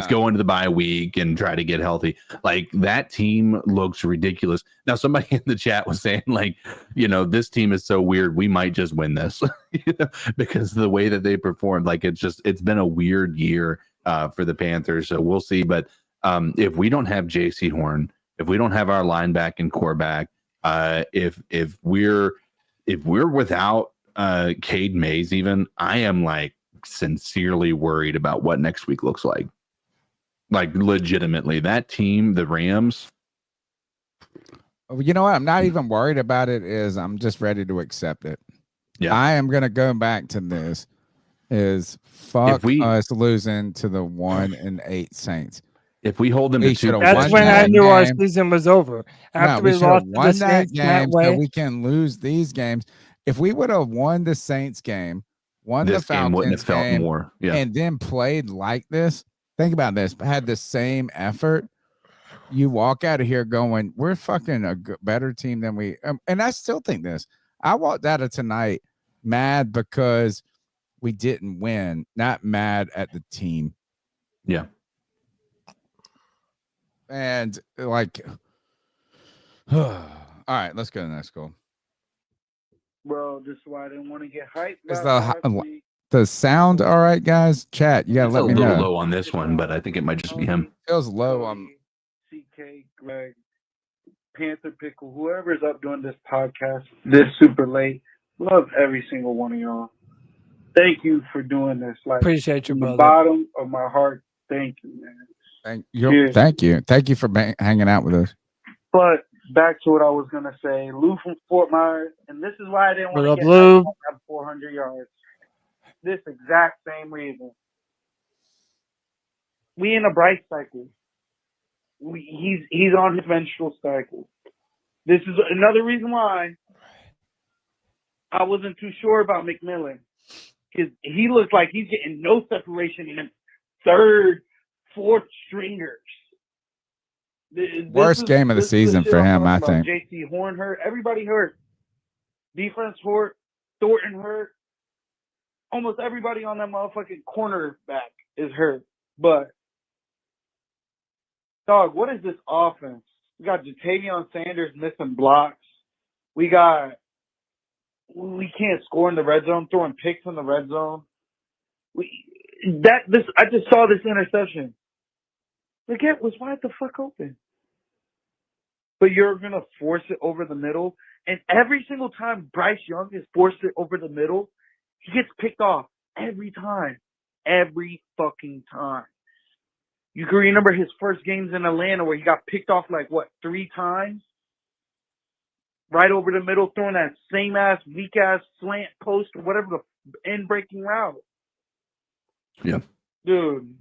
go into the bye week and try to get healthy. Like, that team looks ridiculous. Now, somebody in the chat was saying, like, this team is so weird. We might just win this because of the way that they performed. Like, it's been a weird year for the Panthers. So we'll see. But if we don't have JC Horn, if we don't have our linebacker and core back, if we're without Cade Mays, even, I am like sincerely worried about what next week looks like. Like, legitimately, that team, the Rams. You know what? I'm not even worried about it. I'm just ready to accept it. Yeah, I am gonna go back to this. Fuck us losing to the 1-8 Saints. If we hold them to 2, that's when I knew our season was over. After we lost to the Saints that way, so we can lose these games. If we would have won the Saints game, won the Falcons game, more, and then played like this, think about this, had the same effort, you walk out of here going, we're fucking a better team than we and I still think this. I walked out of tonight mad because we didn't win, not mad at the team. Yeah. And like, all right, let's go to the next call. Bro, just why I didn't want to get hyped. Is the sound all right, guys? Chat, you gotta let me know. It's a little low on this one, but I think it might just be him. Feels low on CK, Greg, Panther Pickle, whoever's up doing this podcast this super late. Love every single one of y'all. Thank you for doing this. Like, appreciate you, brother. From the bottom of my heart, thank you, man. Thank you. Thank you for hanging out with us. But back to what I was gonna say, Lou from Fort Myers, and this is why I didn't want to get Lou. 400 yards. This exact same reason. We in a Bryce cycle. He's on his menstrual cycle. This is another reason why I wasn't too sure about McMillan because he looks like he's getting no separation in third, fourth stringers. Worst game of the season for him, I think. JC Horn hurt. Everybody hurt. Defense hurt. Thornton hurt. Almost everybody on that motherfucking cornerback is hurt. But, dog, what is this offense? We got Jatavion Sanders missing blocks. We can't score in the red zone, throwing picks in the red zone. I just saw this interception. Leggett was wide the fuck open. But you're going to force it over the middle. And every single time Bryce Young has forced it over the middle, he gets picked off. Every time. Every fucking time. You can remember his first games in Atlanta where he got picked off 3 times? Right over the middle, throwing that same-ass, weak-ass slant post or whatever the end-breaking route. Yeah. Dude,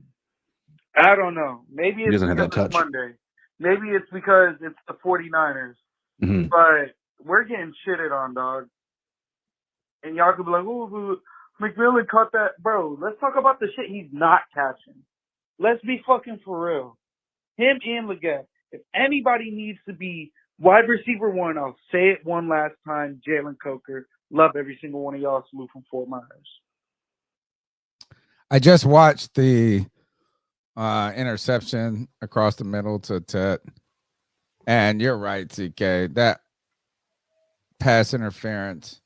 I don't know. Maybe it's because it's Monday. Maybe it's because it's the 49ers. Mm-hmm. But we're getting shitted on, dog. And y'all could be like, oh, McMillan caught that. Bro, let's talk about the shit he's not catching. Let's be fucking for real. Him and Leggett. If anybody needs to be wide receiver 1, I'll say it one last time. Jalen Coker. Love every single one of y'all. Salute from Fort Myers. I just watched the interception across the middle to Tet. And you're right, TK. That pass interference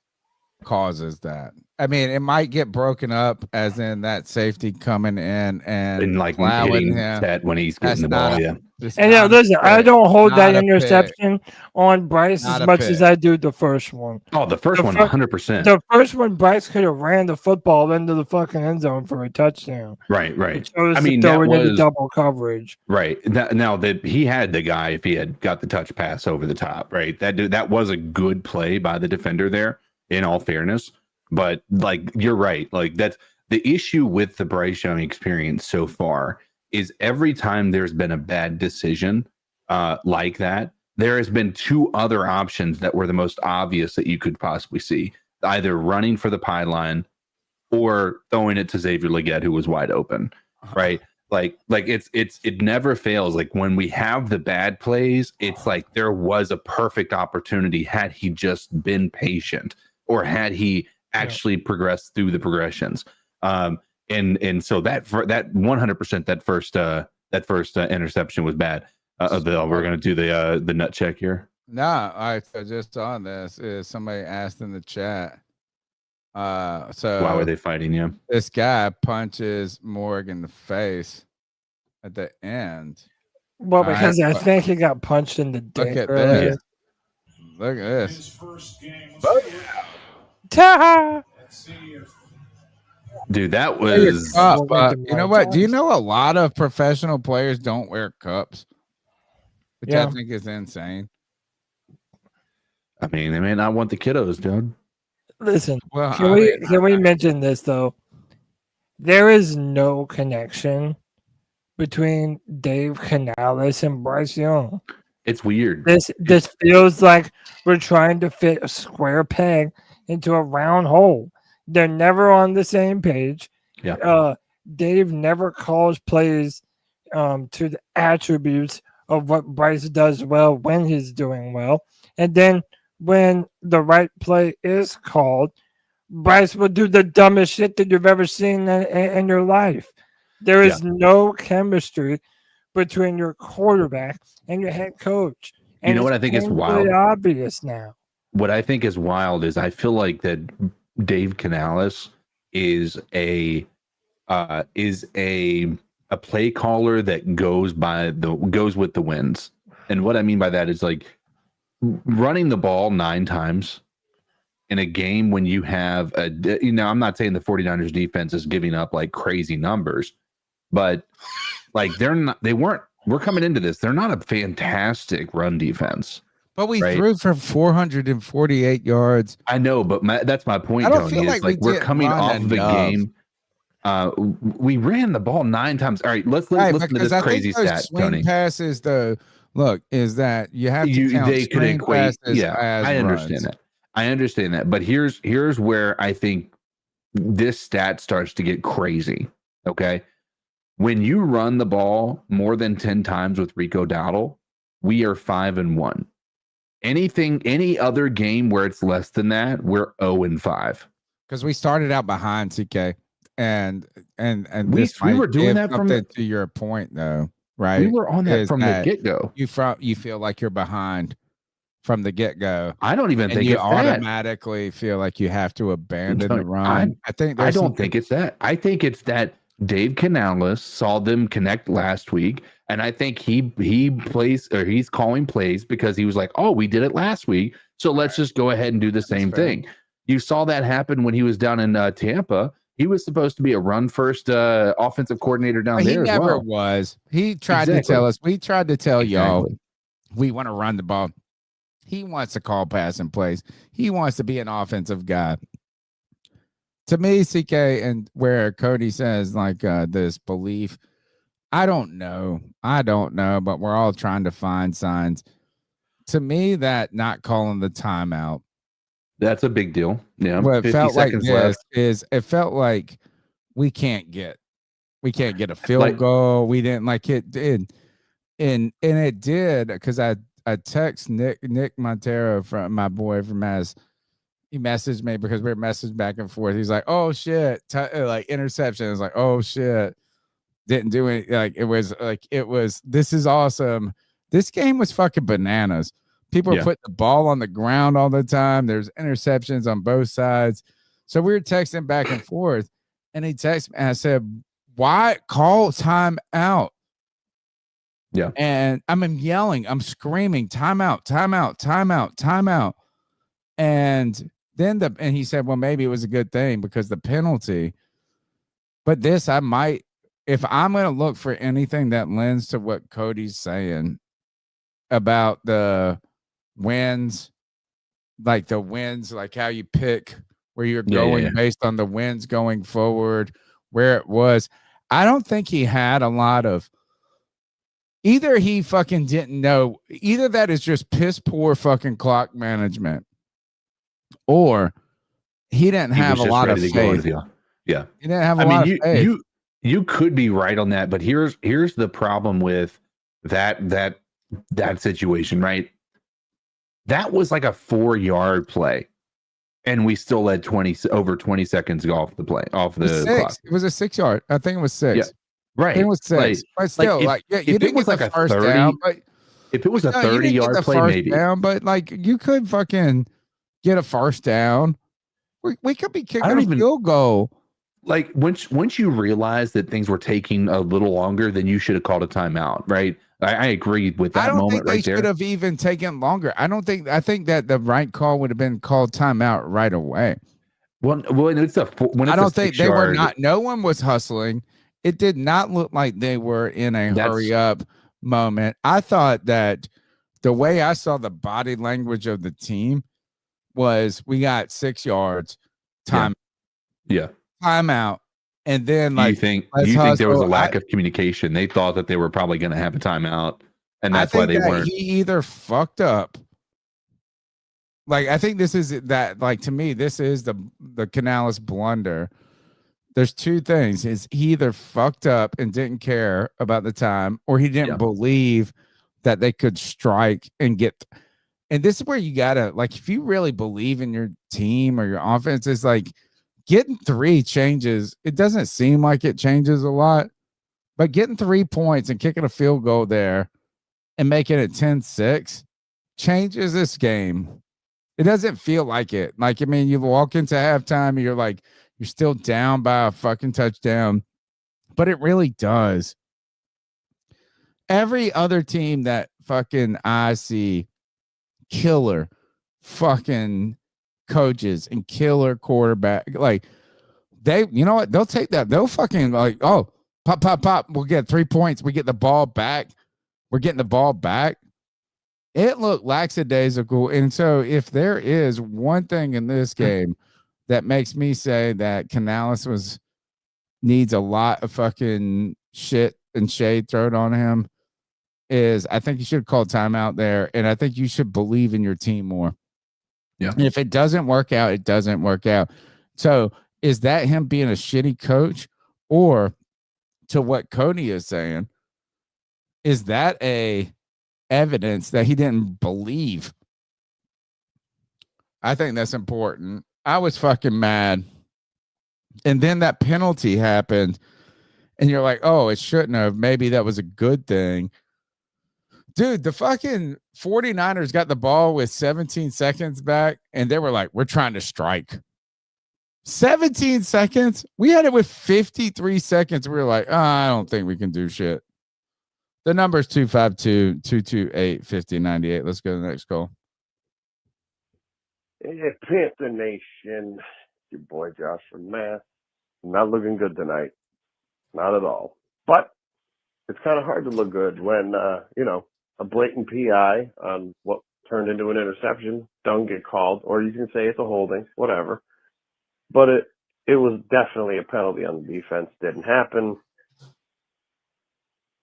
causes that. I mean, it might get broken up as in that safety coming in and hitting Tet when he's getting the ball. And listen, I don't hold that interception on Bryce as much as I do the first one. Oh, the first one, 100%. The first one, Bryce could have ran the football into the fucking end zone for a touchdown. Right. I mean, that was double coverage. Right. Now that he had the guy, if he had got the touch pass over the top, right? That was a good play by the defender there, in all fairness. But you're right. That's the issue with the Bryce Young experience so far is every time there's been a bad decision like that, there has been 2 other options that were the most obvious that you could possibly see, either running for the pylon or throwing it to Xavier Leggett, who was wide open, right? It never fails. When we have the bad plays, it's there was a perfect opportunity had he just been patient or had he actually progressed through the progressions. And so that 100% that first interception was bad. Bill, we're gonna do the nut check here. No, I just saw this. Somebody asked in the chat. So why were they fighting you? This guy punches Morg in the face at the end. Well, because I think he got punched in the dick. Look at this. Look at this. Dude, that was you know what? Do you know a lot of professional players don't wear cups? Which I think is insane. I mean, they may not want the kiddos, dude. Listen, can we mention this though? There is no connection between Dave Canales and Bryce Young. It's weird. This feels like we're trying to fit a square peg into a round hole. They're never on the same page. Yeah. Dave never calls plays to the attributes of what Bryce does well when he's doing well. And then when the right play is called, Bryce will do the dumbest shit that you've ever seen in your life. There is no chemistry between your quarterback and your head coach. And you know what I think is wild? Obvious now. What I think is wild is I feel like that Dave Canales is a play caller that goes with the wins. And what I mean by that is running the ball 9 times in a game when you have I'm not saying the 49ers defense is giving up crazy numbers, but we're coming into this. They're not a fantastic run defense. But we threw for 448 yards. I know, but that's my point, Tony. We're coming off of a game. We ran the ball 9 times. All right, let's listen to this crazy stat, Tony. Passes, is that you have to count they could equate. Yeah, I understand that. I understand that, but here's where I think this stat starts to get crazy. Okay. When you run the ball more than 10 times with Rico Dowdle, we are 5-1. Any other game where it's less than that, we're 0-5. Because we started out behind CK, and we were doing that from to your point though, right? We were on that from the get-go. You feel like you're behind from the get-go. I don't even think you it's automatically feel like you have to abandon the run. I don't think it's that. I think it's that Dave Canales saw them connect last week, and I think he plays, or he's calling plays because he was like, "Oh, we did it last week, so let's just go ahead and do the same thing." You saw that happen when he was down in Tampa. He was supposed to be a run-first offensive coordinator down there. He never was. He tried to tell us. We tried to tell y'all we want to run the ball. He wants to call passing plays. He wants to be an offensive guy. To me, CK, and where Cody says like this belief, I don't know, but we're all trying to find signs. To me, that not calling the timeout, that's a big deal. Yeah, what it felt like it felt like we can't get a field goal. We didn't like it did, and it did because I text Nick Montero from my boy from Mass. He messaged me because we were messaging back and forth. He's like, "Oh shit!" Like interception. It's like, "Oh shit!" Didn't do it. Like it was. This is awesome. This game was fucking bananas. People are putting the ball on the ground all the time. There's interceptions on both sides. So we were texting back and forth, and he texted me and I said, "Why call time out?" Yeah. And I'm yelling, I'm screaming, timeout, timeout, timeout, timeout. And then and he said, well, maybe it was a good thing because the penalty. But this, I might, if I'm going to look for anything that lends to what Cody's saying about the wins, like how you pick where you're going based on the wins going forward, where it was. I don't think he had a lot of. Either he fucking didn't know, either that is just piss poor fucking clock management, or he didn't have a lot of faith. Yeah. He didn't have a lot of faith. You could be right on that, but here's the problem with that situation, right? That was like a 4-yard play, and we still had over 20 seconds off the play, off the clock. It was a 6-yard. I think it was 6. Yeah. Right. It was 6. But still, you didn't get the first down, but if it was a 30-yard play, maybe. Down, but like you could fucking get a first down. We could be kicking a field goal. Like once you realize that things were taking a little longer, then you should have called a timeout, right? I agree with that. I don't moment think they should have even taken longer. I think that the right call would have been called timeout right away. Well, I don't think they were not. No one was hustling. It did not look like they were in a hurry up moment. I thought that the way I saw the body language of the team was we got 6 yards, timeout, and then do you think there was a lack of communication? They thought that they were probably going to have a timeout, and that's why they weren't. He either fucked up. Like I think this is that. Like to me, this is the Canales blunder. There's two things: he either fucked up and didn't care about the time, or he didn't believe that they could strike and get. And this is where you gotta, like, if you really believe in your team or your offense, it's like getting 3 changes. It doesn't seem like it changes a lot, but getting 3 points and kicking a field goal there and making it 10-6 changes this game. It doesn't feel like it. Like, I mean, you walk into halftime and you're like, you're still down by a fucking touchdown, but it really does. Every other team that fucking I see, killer fucking coaches and killer quarterback, like they, you know what? They'll take that. They'll fucking like, oh, pop. We'll get 3 points. We get the ball back. We're getting the ball back. It looked lackadaisical. And so if there is one thing in this game that makes me say that Canales needs a lot of fucking shit and shade thrown on him, is I think you should call timeout there. And I think you should believe in your team more. Yeah. And if it doesn't work out, it doesn't work out. So is that him being a shitty coach? Or to what Cody is saying, is that a evidence that he didn't believe? I think that's important. I was fucking mad. And then that penalty happened. And you're like, oh, it shouldn't have. Maybe that was a good thing. Dude, the fucking 49ers got the ball with 17 seconds back, and they were like, we're trying to strike. 17 seconds? We had it with 53 seconds. We were like, oh, I don't think we can do shit. The number is 252-228-5098. Let's go to the next call. Hey, Panther Nation. Your boy Josh from Mass. Not looking good tonight. Not at all. But it's kind of hard to look good when, a blatant PI on what turned into an interception don't get called, or you can say it's a holding, whatever. But it was definitely a penalty on the defense. Didn't happen.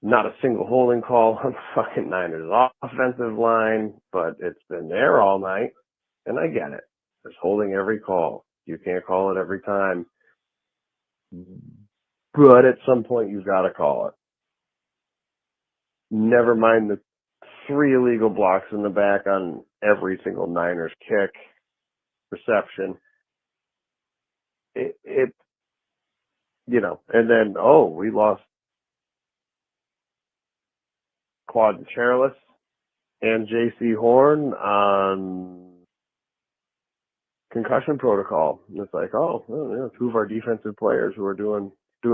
Not a single holding call on the fucking Niners offensive line, but it's been there all night, and I get it. There's holding every call. You can't call it every time. But at some point, you've got to call it. Never mind the 3 illegal blocks in the back on every single Niners kick, reception. And then, we lost Claude Chairless and J.C. Horn on concussion protocol. And it's like, 2 of our defensive players who are doing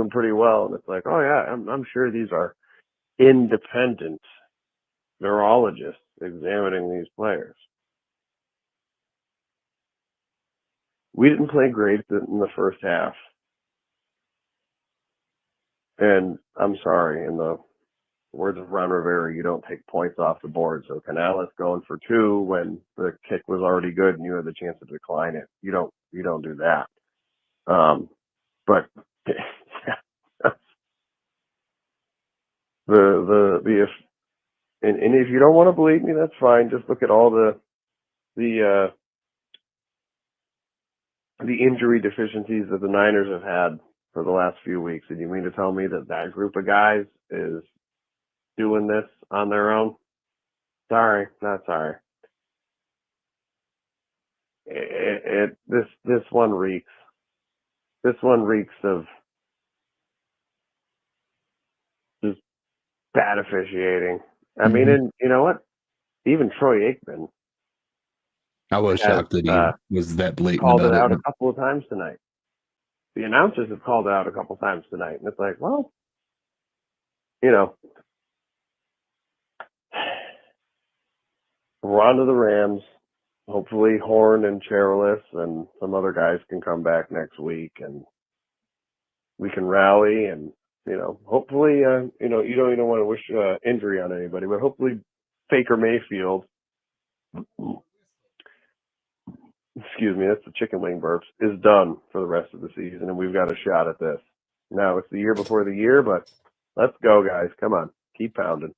pretty well. And it's like, I'm sure these are independent neurologists examining these players. We didn't play great in the first half. And I'm sorry, in the words of Ron Rivera, you don't take points off the board. So Canales going for 2 when the kick was already good and you had the chance to decline it. You don't do that. But and if you don't want to believe me, that's fine. Just look at all the injury deficiencies that the Niners have had for the last few weeks. And you mean to tell me that group of guys is doing this on their own? Sorry, not sorry. This one reeks. This one reeks of just bad officiating. I mean, and you know what? Even Troy Aikman. I was shocked that he was that blatant called about it out it. a couple of times tonight. The announcers have called it out a couple of times tonight, and it's like, well, we're on to the Rams. Hopefully, Horn and Chairless and some other guys can come back next week, and we can rally. And hopefully, you don't want to wish injury on anybody, but hopefully, Baker Mayfield. Excuse me, that's the chicken wing burps, is done for the rest of the season, and we've got a shot at this. Now, it's the year before the year, but let's go, guys. Come on. Keep pounding.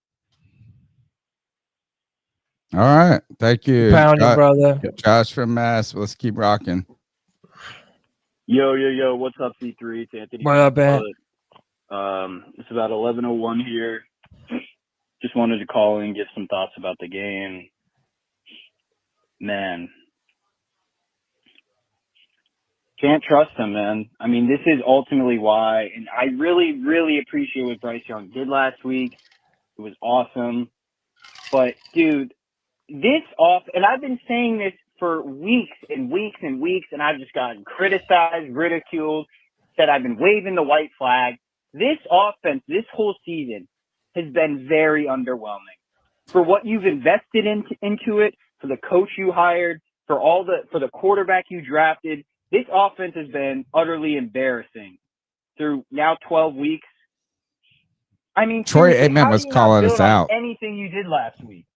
All right. Thank you. Pounding, brother. Josh from Mass. Let's keep rocking. Yo. What's up, C3? It's Anthony. What up, man? It's about 11:01 here. Just wanted to call and give some thoughts about the game. Man. Can't trust him, man. I mean, this is ultimately why, and I really, really appreciate what Bryce Young did last week. It was awesome. But, dude, and I've been saying this for weeks and weeks and weeks, and I've just gotten criticized, ridiculed, said I've been waving the white flag. This offense, this whole season, has been very underwhelming. For what you've invested into it, for the coach you hired, for the quarterback you drafted, this offense has been utterly embarrassing through now 12 weeks. I mean, Troy Aikman was calling us out. Anything you did last week.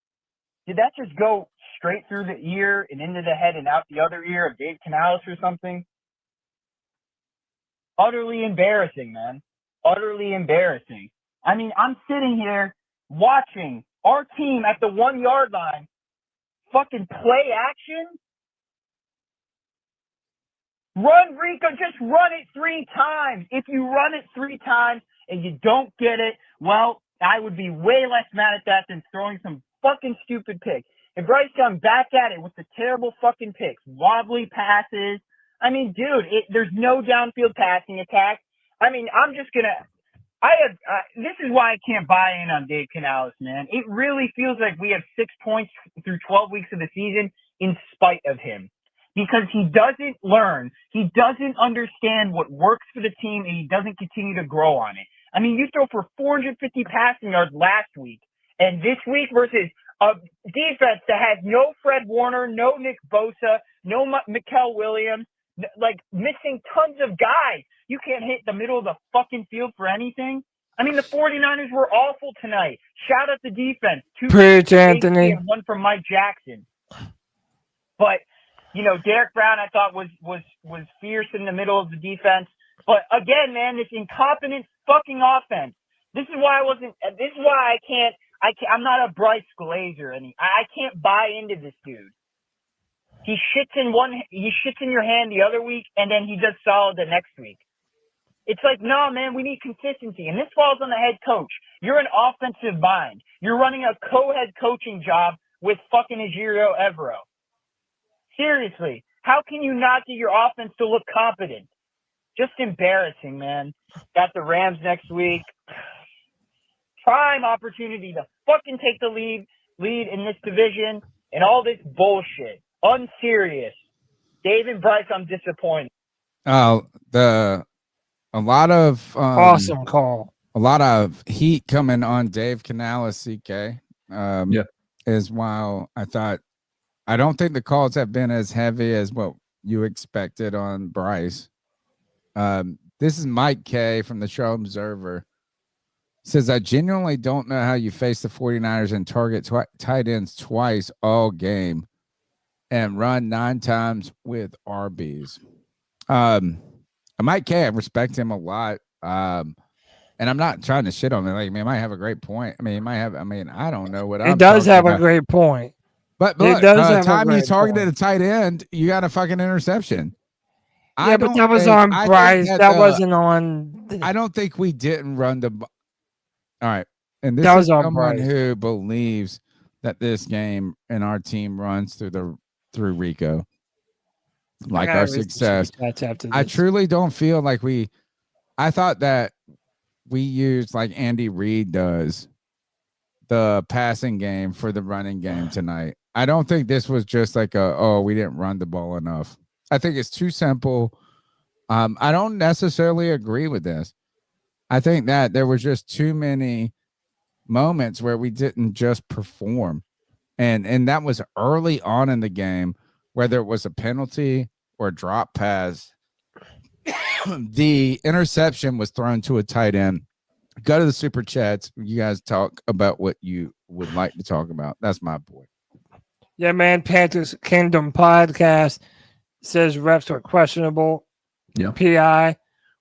Did that just go straight through the ear and into the head and out the other ear of Dave Canales or something? Utterly embarrassing, man. Utterly embarrassing. I mean, I'm sitting here watching our team at the 1 yard line fucking play action Run, Rico. Just run it 3 times. If you run it 3 times and you don't get it, well, I would be way less mad at that than throwing some fucking stupid picks. And Bryce Young back at it with the terrible fucking picks. Wobbly passes. I mean, dude, there's no downfield passing attack. I mean, I'm just going to this is why I can't buy in on Dave Canales, man. It really feels like we have 6 points through 12 weeks of the season in spite of him. Because he doesn't learn. He doesn't understand what works for the team, and he doesn't continue to grow on it. I mean, you throw for 450 passing yards last week, and this week versus a defense that has no Fred Warner, no Nick Bosa, no Mikael Williams, like missing tons of guys. You can't hit the middle of the fucking field for anything. I mean, the 49ers were awful tonight. Shout out the defense. 2 Preach, Anthony. and 1 from Mike Jackson. But Derek Brown, I thought was fierce in the middle of the defense. But again, man, this incompetent fucking offense. This is why I can't. I'm not a Bryce Glazer, and I can't buy into this dude. He shits in your hand the other week, and then he does solid the next week. It's like, no, man, we need consistency, and this falls on the head coach. You're an offensive mind. You're running a co-head coaching job with fucking Ejiro Evero. Seriously, how can you not get your offense to look competent? Just embarrassing, man. Got the Rams next week. Prime opportunity to fucking take the lead in this division and all this bullshit. Unserious. Dave and Bryce, I'm disappointed. A lot of awesome call. A lot of heat coming on Dave Canales, CK. Is while I don't think the calls have been as heavy as what you expected on Bryce. This is Mike K from the Show Observer. Says, I genuinely don't know how you face the 49ers and target tight ends twice all game and run 9 times with RBs. Mike K, I respect him a lot. And I'm not trying to shit on him. Like, he might have a great point. I don't know what He does have a great point. But look, time you targeted a tight end, you got a fucking interception. Yeah, but that was on Bryce. That wasn't on. I don't think we didn't run the. All right, and this that was is on someone Bryce. who believes that this game and our team runs through Rico, like our success. I truly don't feel like I thought that we used like Andy Reid does the passing game for the running game tonight. I don't think this was just like we didn't run the ball enough. I think it's too simple. I don't necessarily agree with this. I think that there was just too many moments where we didn't just perform. And that was early on in the game, whether it was a penalty or a drop pass. The interception was thrown to a tight end. Go to the super chats. You guys talk about what you would like to talk about. That's my point. Yeah, man. Panthers Kingdom podcast says refs are questionable. Yeah. PI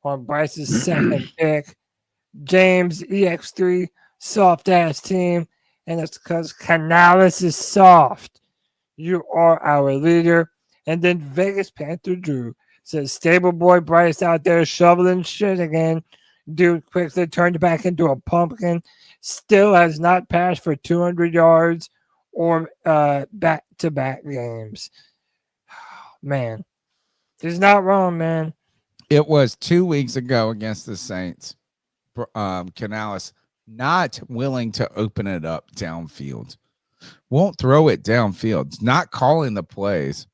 on Bryce's second pick. James EX3 soft ass team, and it's because Canales is soft. You are our leader. And then Vegas Panther Drew says stable boy Bryce out there shoveling shit again. Dude quickly turned back into a pumpkin. Still has not passed for 200 yards or back-to-back games. Man, he's not wrong, man. It was 2 weeks ago against the Saints. Canales not willing to open it up downfield. Won't throw it downfield. Not calling the plays.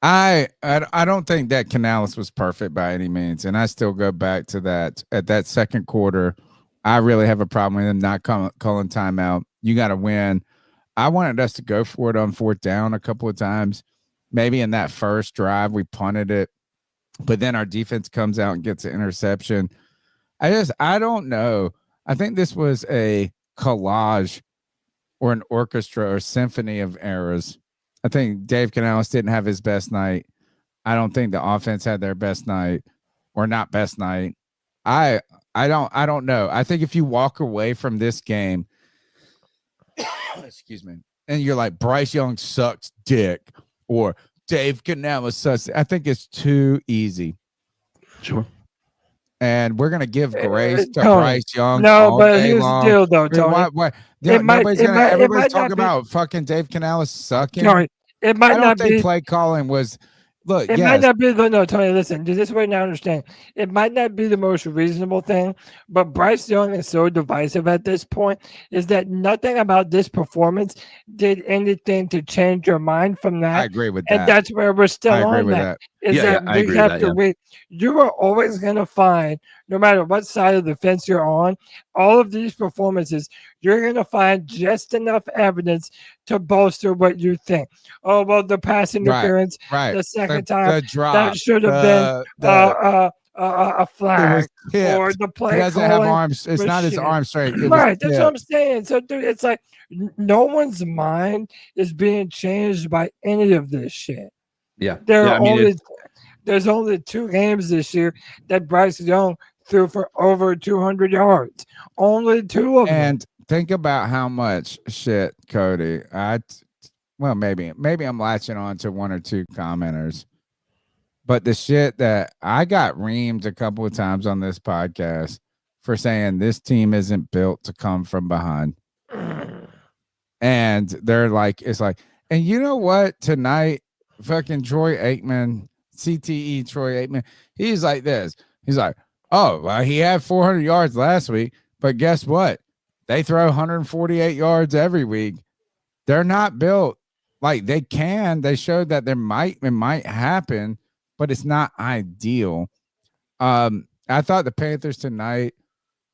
I don't think that Canales was perfect by any means, and I still go back to that. At that second quarter, I really have a problem with him not calling timeout. You got to win. I wanted us to go for it on 4th down a couple of times. Maybe in that first drive, we punted it, but then our defense comes out and gets an interception. I don't know. I think this was a collage or an orchestra or symphony of errors. I think Dave Canales didn't have his best night. I don't think the offense had their best night or not best night. I don't know. I think if you walk away from this game, excuse me, and you're like, Bryce Young sucks dick, or Dave Canales sucks. I think it's too easy. Sure. And we're gonna give grace to Tony, Bryce Young no, all but day here's the long. deal, though, I mean, Tony. what? It might- Nobody's it gonna. might- it Everybody's might not talking be- about fucking Dave Canales sucking. Tony, it might I don't not think be. play calling was. Look, It yes, might not be no, Tony. Listen, do this way now. Understand? It might not be the most reasonable thing, but Bryce Young is so divisive at this point. Is that nothing about this performance did anything to change your mind from that? I agree with and that. that's where we're still I agree on with that. that. Is Yeah, that yeah, I we agree with have that, to yeah. wait. You are always going to find, no matter what side of the fence you're on, all of these performances, you're going to find just enough evidence to bolster what you think. Oh well, the pass interference, Right. the second time the drop that should have been a flag, it was tipped. or the play He doesn't have calling arms. It's was not his shit. arm straight. It Right, was that's what I'm tipped. saying. So, dude, it's like no one's mind is being changed by any of this shit. Yeah. There Yeah, are I mean, only there's only 2 games this year that Bryce Young threw for over 200 yards. Only 2 of them. And think about how much shit, Cody. Well, maybe I'm latching on to 1 or 2 commenters, but the shit that I got reamed a couple of times on this podcast for saying this team isn't built to come from behind. And they're like, it's like, and you know what? Tonight, fucking Troy Aikman, CTE Troy Aikman, he's like this. He's like, oh, well, he had 400 yards last week, but guess what? They throw 148 yards every week. They're not built like they can. They showed that it might happen, but it's not ideal. I thought the Panthers tonight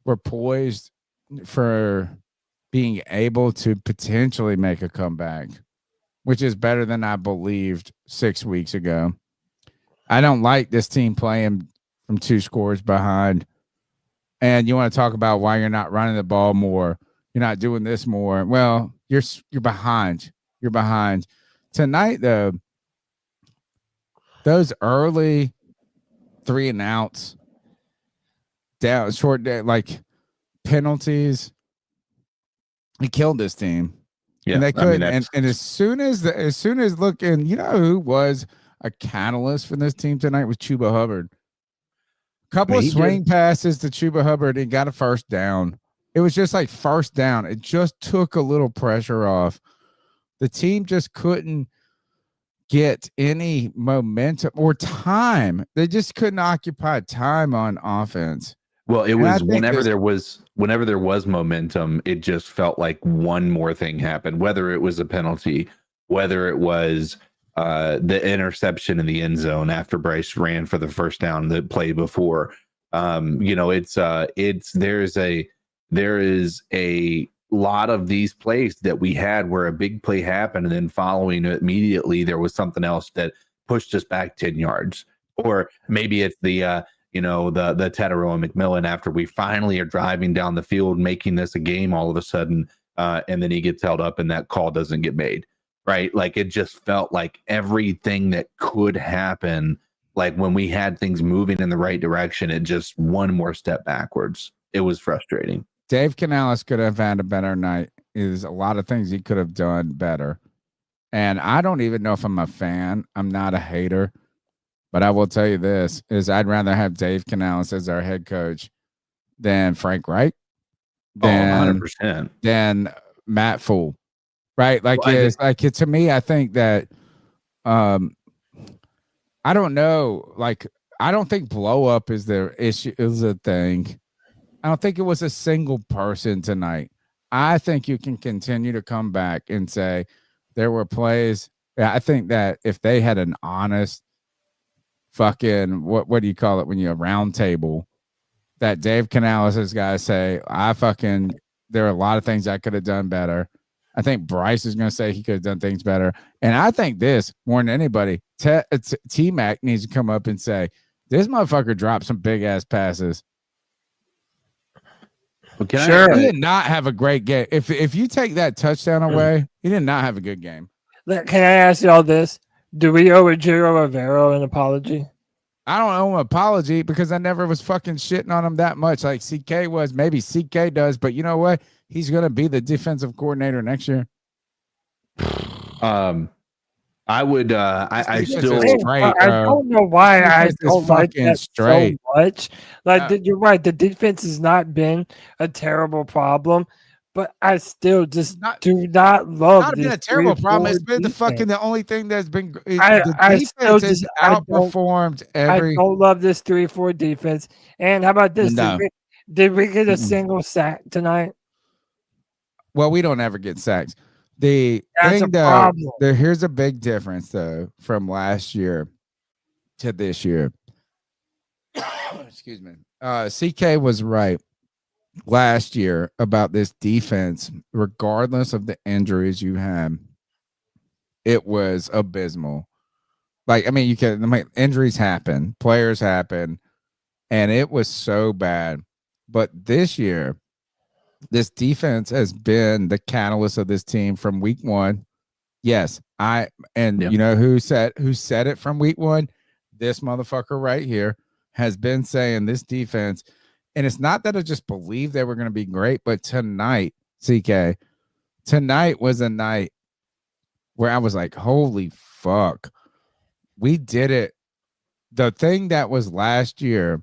were poised for being able to potentially make a comeback, which is better than I believed 6 weeks ago. I don't like this team playing from 2 scores behind. And you want to talk about why you're not running the ball more, you're not doing this more. Well, you're behind. You're behind. Tonight, though, those early 3 and outs, down short day, like penalties, he killed this team. Yeah, and they I couldn't. mean, and as soon as looking, you know who was a catalyst for this team tonight was Chuba Hubbard. Couple of swing passes to Chuba Hubbard and got a first down. It was just like first down. It just took a little pressure off. The team just couldn't get any momentum or time. They just couldn't occupy time on offense. Well, it And I was think whenever this- there was momentum, it just felt like one more thing happened, whether it was a penalty, whether it was the interception in the end zone after Bryce ran for the first down the play before. There is a lot of these plays that we had where a big play happened and then following it immediately there was something else that pushed us back 10 yards. Or maybe it's the Tetero and McMillan after we finally are driving down the field, making this a game all of a sudden, and then he gets held up and that call doesn't get made. Right. Like it just felt like everything that could happen, like when we had things moving in the right direction, it just one more step backwards. It was frustrating. Dave Canales could have had a better night. There's a lot of things he could have done better. And I don't even know if I'm a fan. I'm not a hater. But I will tell you this, is I'd rather have Dave Canales as our head coach than Frank Reich, than 100%. Than Matt Fool. Right? Like Well, to me, I think that I don't know, like I don't think blow up is the issue, is a thing. I don't think it was a single person tonight. I think you can continue to come back and say there were plays. I think that if they had an honest fucking what do you call it when you're a round table, that Dave Canales' guys say, there are a lot of things I could have done better. I think Bryce is going to say he could have done things better. And I think this, more than anybody, T-Mac needs to come up and say, this motherfucker dropped some big-ass passes. Sure. He did not have a great game. If you take that touchdown away, he did not have a good game. Can I ask you all this? Do we owe Ejiro Rivero an apology? I don't owe him an apology because I never was fucking shitting on him that much like CK was. Maybe CK does, but you know what? He's going to be the defensive coordinator next year. I I would. I This still. is straight, I bro. don't know why I Defense is don't like fucking that straight. so much. Like you're right, the defense has not been a terrible problem, but I still just do not love Not been this a terrible problem. 3-4 It's been the defense. fucking the only thing that's been. The I still defense has just outperformed I every. don't love this 3-4 defense. And how about this? No. Did we get a Mm-mm. single sack tonight? Well, we don't ever get sacks. The That's thing a though, problem. here's a big difference though from last year to this year. Excuse me. CK was right last year about this defense, regardless of the injuries you had. It was abysmal. Like, I mean, injuries happen, players happen, and it was so bad. But this year, this defense has been the catalyst of this team from week one. Yes, you know who said it from week one? This motherfucker right here has been saying this defense, and it's not that I just believed they were going to be great, but tonight, CK, tonight was a night where I was like, holy fuck, we did it. The thing that was last year,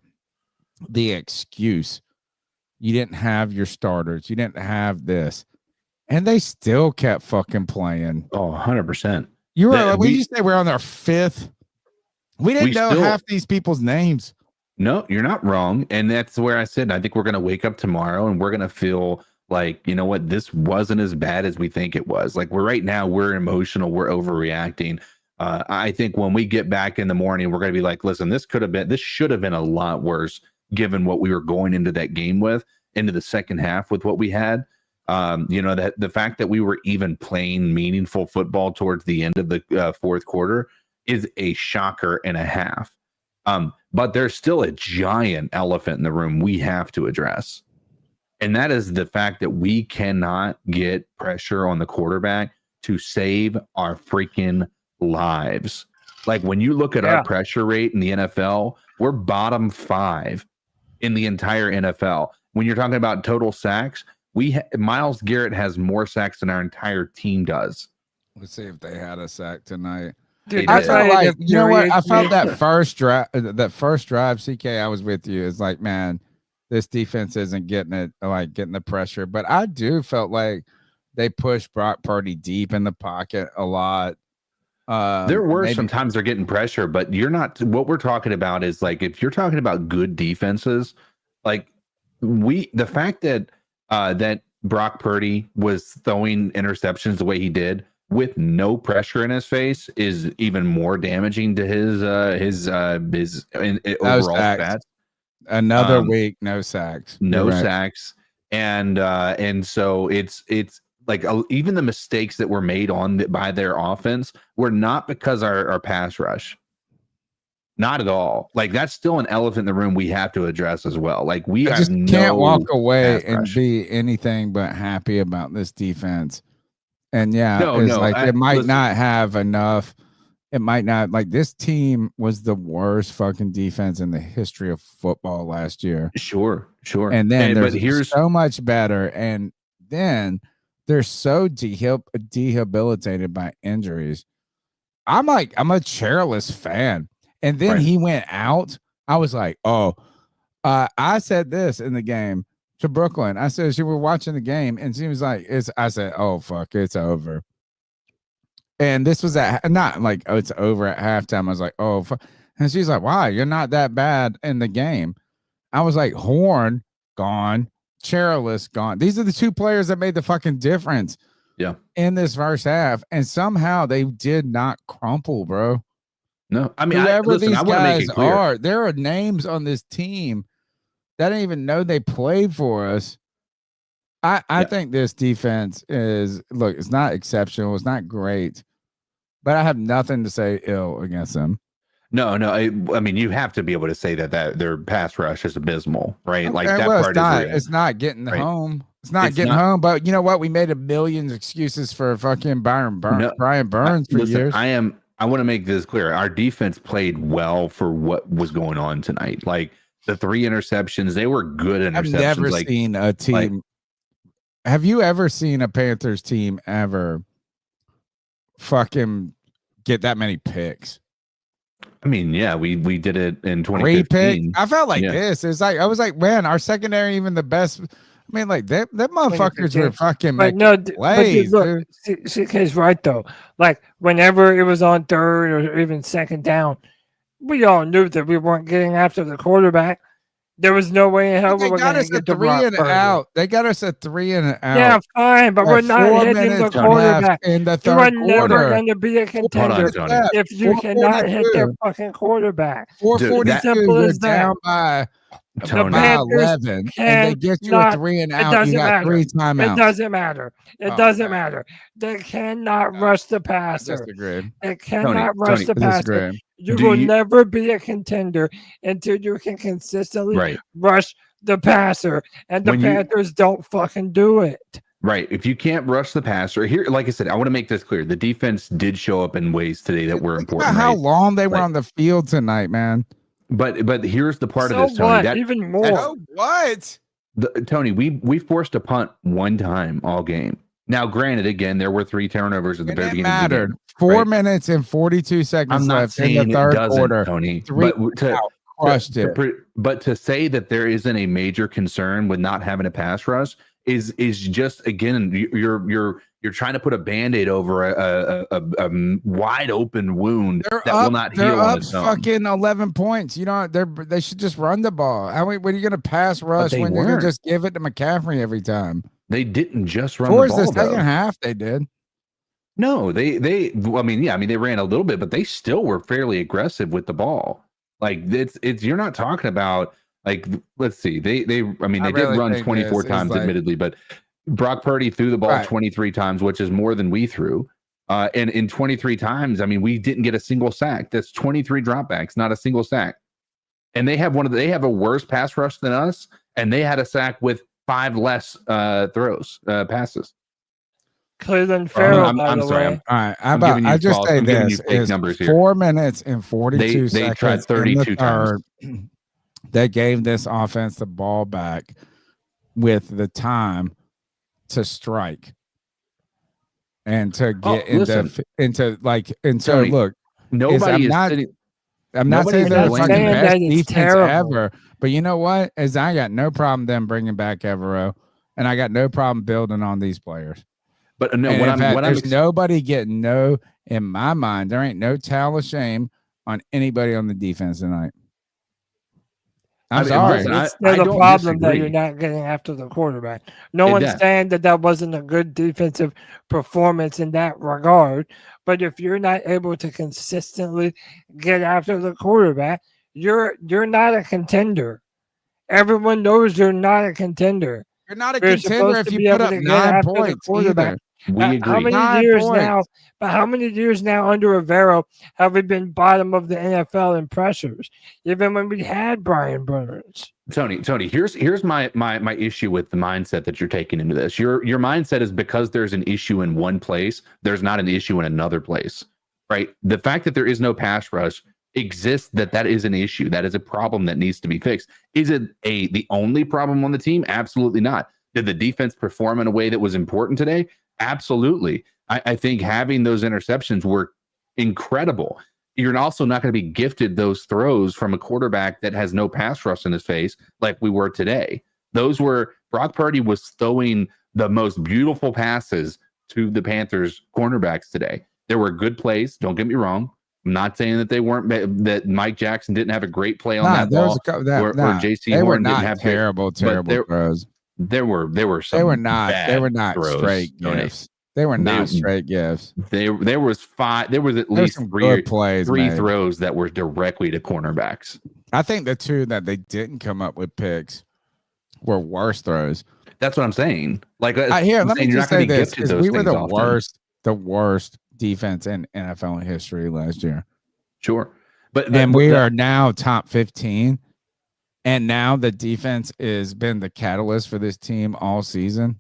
the excuse, you didn't have your starters, you didn't have this, and they still kept fucking playing. Oh, 100%. You were when you say we're on our fifth, we didn't know half these people's names. No, you're not wrong. And that's where I said, I think we're going to wake up tomorrow and we're going to feel like, you know what, this wasn't as bad as we think it was. Like right now, we're emotional, we're overreacting. I think when we get back in the morning, we're going to be like, listen, this should have been a lot worse given what we were going into that game with, into the second half with what we had. That the fact that we were even playing meaningful football towards the end of the fourth quarter is a shocker and a half. But there's still a giant elephant in the room we have to address. And that is the fact that we cannot get pressure on the quarterback to save our freaking lives. Like when you look at our pressure rate in the NFL, we're bottom 5 in the entire NFL. When you're talking about total sacks, Myles Garrett has more sacks than our entire team does. Let's see if they had a sack tonight. Dude, I felt like, you know what? I felt that first drive, CK, I was with you. It's like, man, this defense isn't getting the pressure. But I do felt like they pushed Brock Purdy deep in the pocket a lot. There were sometimes they're getting pressure, but you're not. What we're talking about is like if you're talking about good defenses, like the fact that that Brock Purdy was throwing interceptions the way he did with no pressure in his face is even more damaging to his overall stats. Another week, no sacks, no sacks, and so it's like even the mistakes that were made by their offense were not because our pass rush. Not at all. Like that's still an elephant in the room we have to address as well. Like we just can't walk away and be anything but happy about this defense. And it might not have enough. It might not, like, this team was the worst fucking defense in the history of football last year. Sure. And then there's so much better. And then they're so debilitated by injuries. I'm a chairless fan. And then he went out. I was like, I said this in the game to Brooklyn. I said, she were watching the game and she was like, I said, oh, fuck, it's over. And this was not like, oh, it's over at halftime. I was like, oh, fuck. And she's like, wow, you're not that bad in the game. I was like, Horn gone, Chairless gone. These are the two players that made the fucking difference in this first half. And somehow they did not crumple, bro. No, I mean, whoever these guys are, there are names on this team that I didn't even know they played for us. I think this defense it's not exceptional. It's not great, but I have nothing to say ill against them. No. I mean, you have to be able to say that their pass rush is abysmal, right? Like that part is real. It's It's not getting home. It's not getting home. But you know what? We made a million excuses for fucking Brian Burns for years. I want to make this clear. Our defense played well for what was going on tonight. Like the 3 interceptions, they were good interceptions. I've never seen a team. Have you ever seen a Panthers team ever fucking get that many picks. I mean, yeah, we did it in 3 picks. 2015. I felt like Yeah. this. It's like I was like, man, our secondary even the best. I mean, like that motherfuckers were fucking But making no, but dude, plays, look, dude. CK's right though. Like whenever it was on third or even second down, we all knew that we weren't getting after the quarterback. There was no way in hell we They were got going us to get a the 3 Brock and Purdy. out. They got us a 3 and out. Yeah, fine, but we're not 4 hitting the minutes quarterback. left in the You are third never quarter. going to be a contender Tony. if you cannot hit their fucking quarterback. 442. Simple You're as that. down by The Panthers 11, and they get you a cannot- 3 and it out. You doesn't got matter. 3 timeouts. It doesn't matter. It Oh, doesn't okay. matter. They cannot rush the passer. Disagree. They cannot rush Tony, the passer. disagree. You Do will you- never be a contender until you can consistently Right. rush the passer, and the When you- Panthers don't fucking do it. Right. If you can't rush the passer here, like I said, I want to make this clear. The defense did show up in ways today that were Think important. about how right? long they were Like- on the field tonight, man. But here's the part So of this, Tony. what? That Even more. Oh, what? Tony, we forced a punt one time all game. Now, granted, again, there were 3 turnovers at the And very it beginning of the mattered. game. 4 right? minutes and 42 seconds I'm not left in saying the it third doesn't, quarter. Tony. 3 But to out, crushed it. But to say that there isn't a major concern with not having a pass rush is just, again, you're trying to put a Band-Aid over a wide open wound They're that up, will not they're heal on up its own. fucking 11 points. You know, they should just run the ball. When are you going to pass rush they when you're going weren't. to just give it to McCaffrey every time? They didn't just run Towards the ball. the second though. half, they did. No, they I mean, yeah, I mean they ran a little bit, but they still were fairly aggressive with the ball. Like it's you're not talking about like, let's see. They I mean I they really did run think 24 this is times like- admittedly, but Brock Purdy threw the ball Right. 23 times, which is more than we threw. And in 23 times, I mean, we didn't get a single sack. That's 23 dropbacks, not a single sack. And they have they have a worse pass rush than us, and they had a sack with 5 less passes. Cleveland Farrell, I'm by the sorry. way. All right, I'm giving you I just false- say I'm giving this you fake is numbers here. 4 minutes and 42 They seconds tried 32 in the times. third. They gave this offense the ball back with the time to strike and to get into like, and so Tony, look, Nobody is not sitting. I'm not nobody's saying they're the blaming fucking them. best That is defense terrible. ever, but you know what? Is I got no problem them bringing back Evero, and I got no problem building on these players. But no, And what in I'm fact, what I'm there's nobody getting in my mind. There ain't no towel of shame on anybody on the defense tonight. I'm sorry. listen, It's I still the don't problem that disagree. you're not getting after the quarterback. No It one's does. saying that wasn't a good defensive performance in that regard. But if you're not able to consistently get after the quarterback, you're not a contender. Everyone knows you're not a contender. You're not a You're contender supposed if to you be put able up to get 9 after the points quarterback. either. We agree. How many 9 years points. now? But how many years now under Evero have we been bottom of the NFL in pressures? Even when we had Brian Burns. Tony, here's my issue with the mindset that you're taking into this. Your mindset is because there's an issue in one place, there's not an issue in another place, right? The fact that there is no pass rush exists, that is an issue. That is a problem that needs to be fixed. Is it the only problem on the team? Absolutely not. Did the defense perform in a way that was important today? Absolutely. I think having those interceptions were incredible. You're also not going to be gifted those throws from a quarterback that has no pass rush in his face like we were today. Brock Purdy was throwing the most beautiful passes to the Panthers cornerbacks today. There were good plays. Don't get me wrong. I'm not saying that they weren't, that Mike Jackson didn't have a great play on that there ball, was a couple that or JC they were Horn not didn't have terrible throws. There were some. They were not throws, straight Tony. gifts. They were not straight gifts. There was at least some three good plays three made. throws that were directly to cornerbacks. I think the two that they didn't come up with picks were worse throws. That's what I'm saying. Like here, let me just say this: because we were the worst defense in NFL history last year. Sure, but we are now top 15, and now the defense has been the catalyst for this team all season.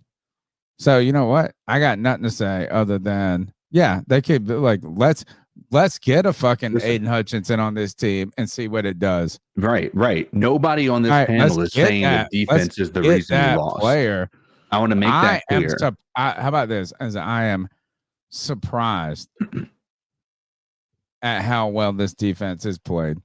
So you know what? I got nothing to say other than they could be like let's get a fucking Aiden Hutchinson on this team and see what it does. Right. Nobody on this panel is saying that defense is the reason we lost. Player, I want to make that clear. How about this? As I am surprised at how well this defense is played.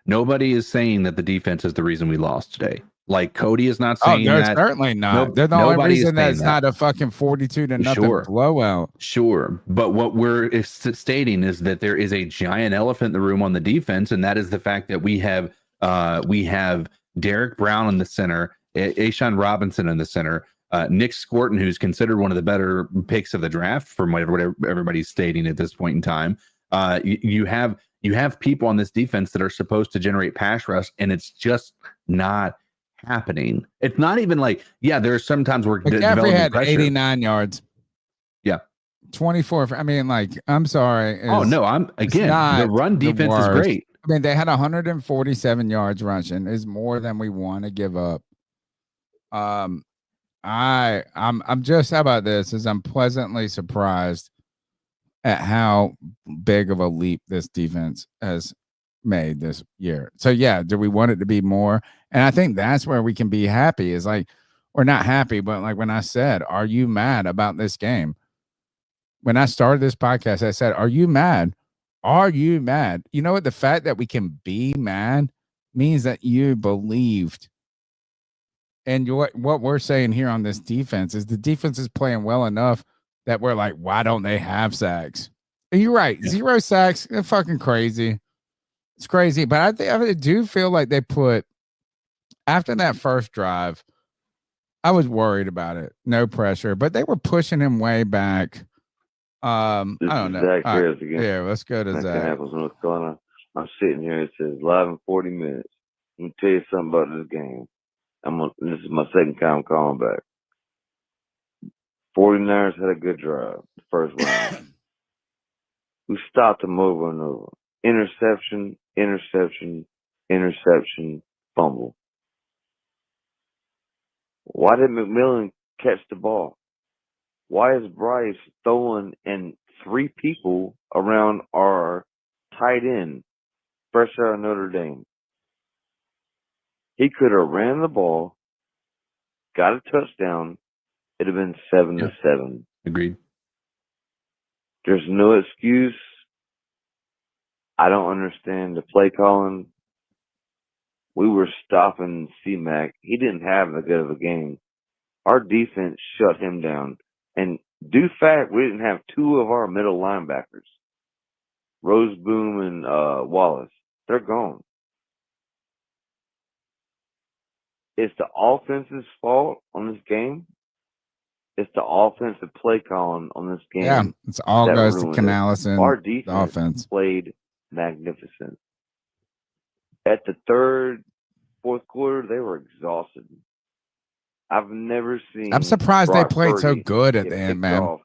Nobody is saying that the defense is the reason we lost today. Like Cody is not Oh, saying they're that. certainly not. Nope, They're the only nobody is reason that saying it's that. not a fucking 42-0 Sure. blowout. Sure. But what we're stating is that there is a giant elephant in the room on the defense, and that is the fact that we have Derek Brown in the center, Ashawn Robinson in the center, Nick Scorton, who's considered one of the better picks of the draft from whatever everybody's stating at this point in time. You have people on this defense that are supposed to generate pass rush, and it's just not happening. It's not even like, yeah, there are some times where McCaffrey had pressure. 89 yards. Yeah. 24. I mean, like, I'm sorry. Oh, no, the run defense is great. I mean, they had 147 yards rushing. Is more than we want to give up. I'm just, how about this? Is I'm pleasantly surprised at how big of a leap this defense has made this year. So yeah, do we want it to be more? And I think that's where we can be happy, is like, or not happy, but like when I said, are you mad about this game? When I started this podcast, I said, are you mad? Are you mad? You know what? The fact that we can be mad means that you believed. And what we're saying here on this defense is the defense is playing well enough that we're like, why don't they have sacks? And you're right. Yeah. 0 sacks. They're fucking crazy. It's crazy. But I do feel like they put, after that first drive, I was worried about it. No pressure, but they were pushing him way back. I don't know. Zach Harris again. Yeah, let's go to Zach. North Carolina. I'm sitting here. It says live in 40 minutes. Let me tell you something about this game. This is my second time calling back. 49ers had a good drive the first round. We stopped them over and over. Interception, interception, interception, fumble. Why did McMillan catch the ball? Why is Bryce throwing in 3 people around our tight end, fresh out of Notre Dame? He could have ran the ball, got a touchdown. It'd have been 7-7. Agreed. There's no excuse. I don't understand the play calling. We were stopping C-Mac. He didn't have that good of a game. Our defense shut him down. And due fact, we didn't have 2 of our middle linebackers, Roseboom and Wallace. They're gone. It's the offense's fault on this game. It's the offensive play calling on this game. Yeah, it's all goes to Canales and our defense offense. Played magnificent. At the third, fourth quarter, they were exhausted. I've never seen. I'm surprised Brock they played Purdy so good at get the end, picked man. off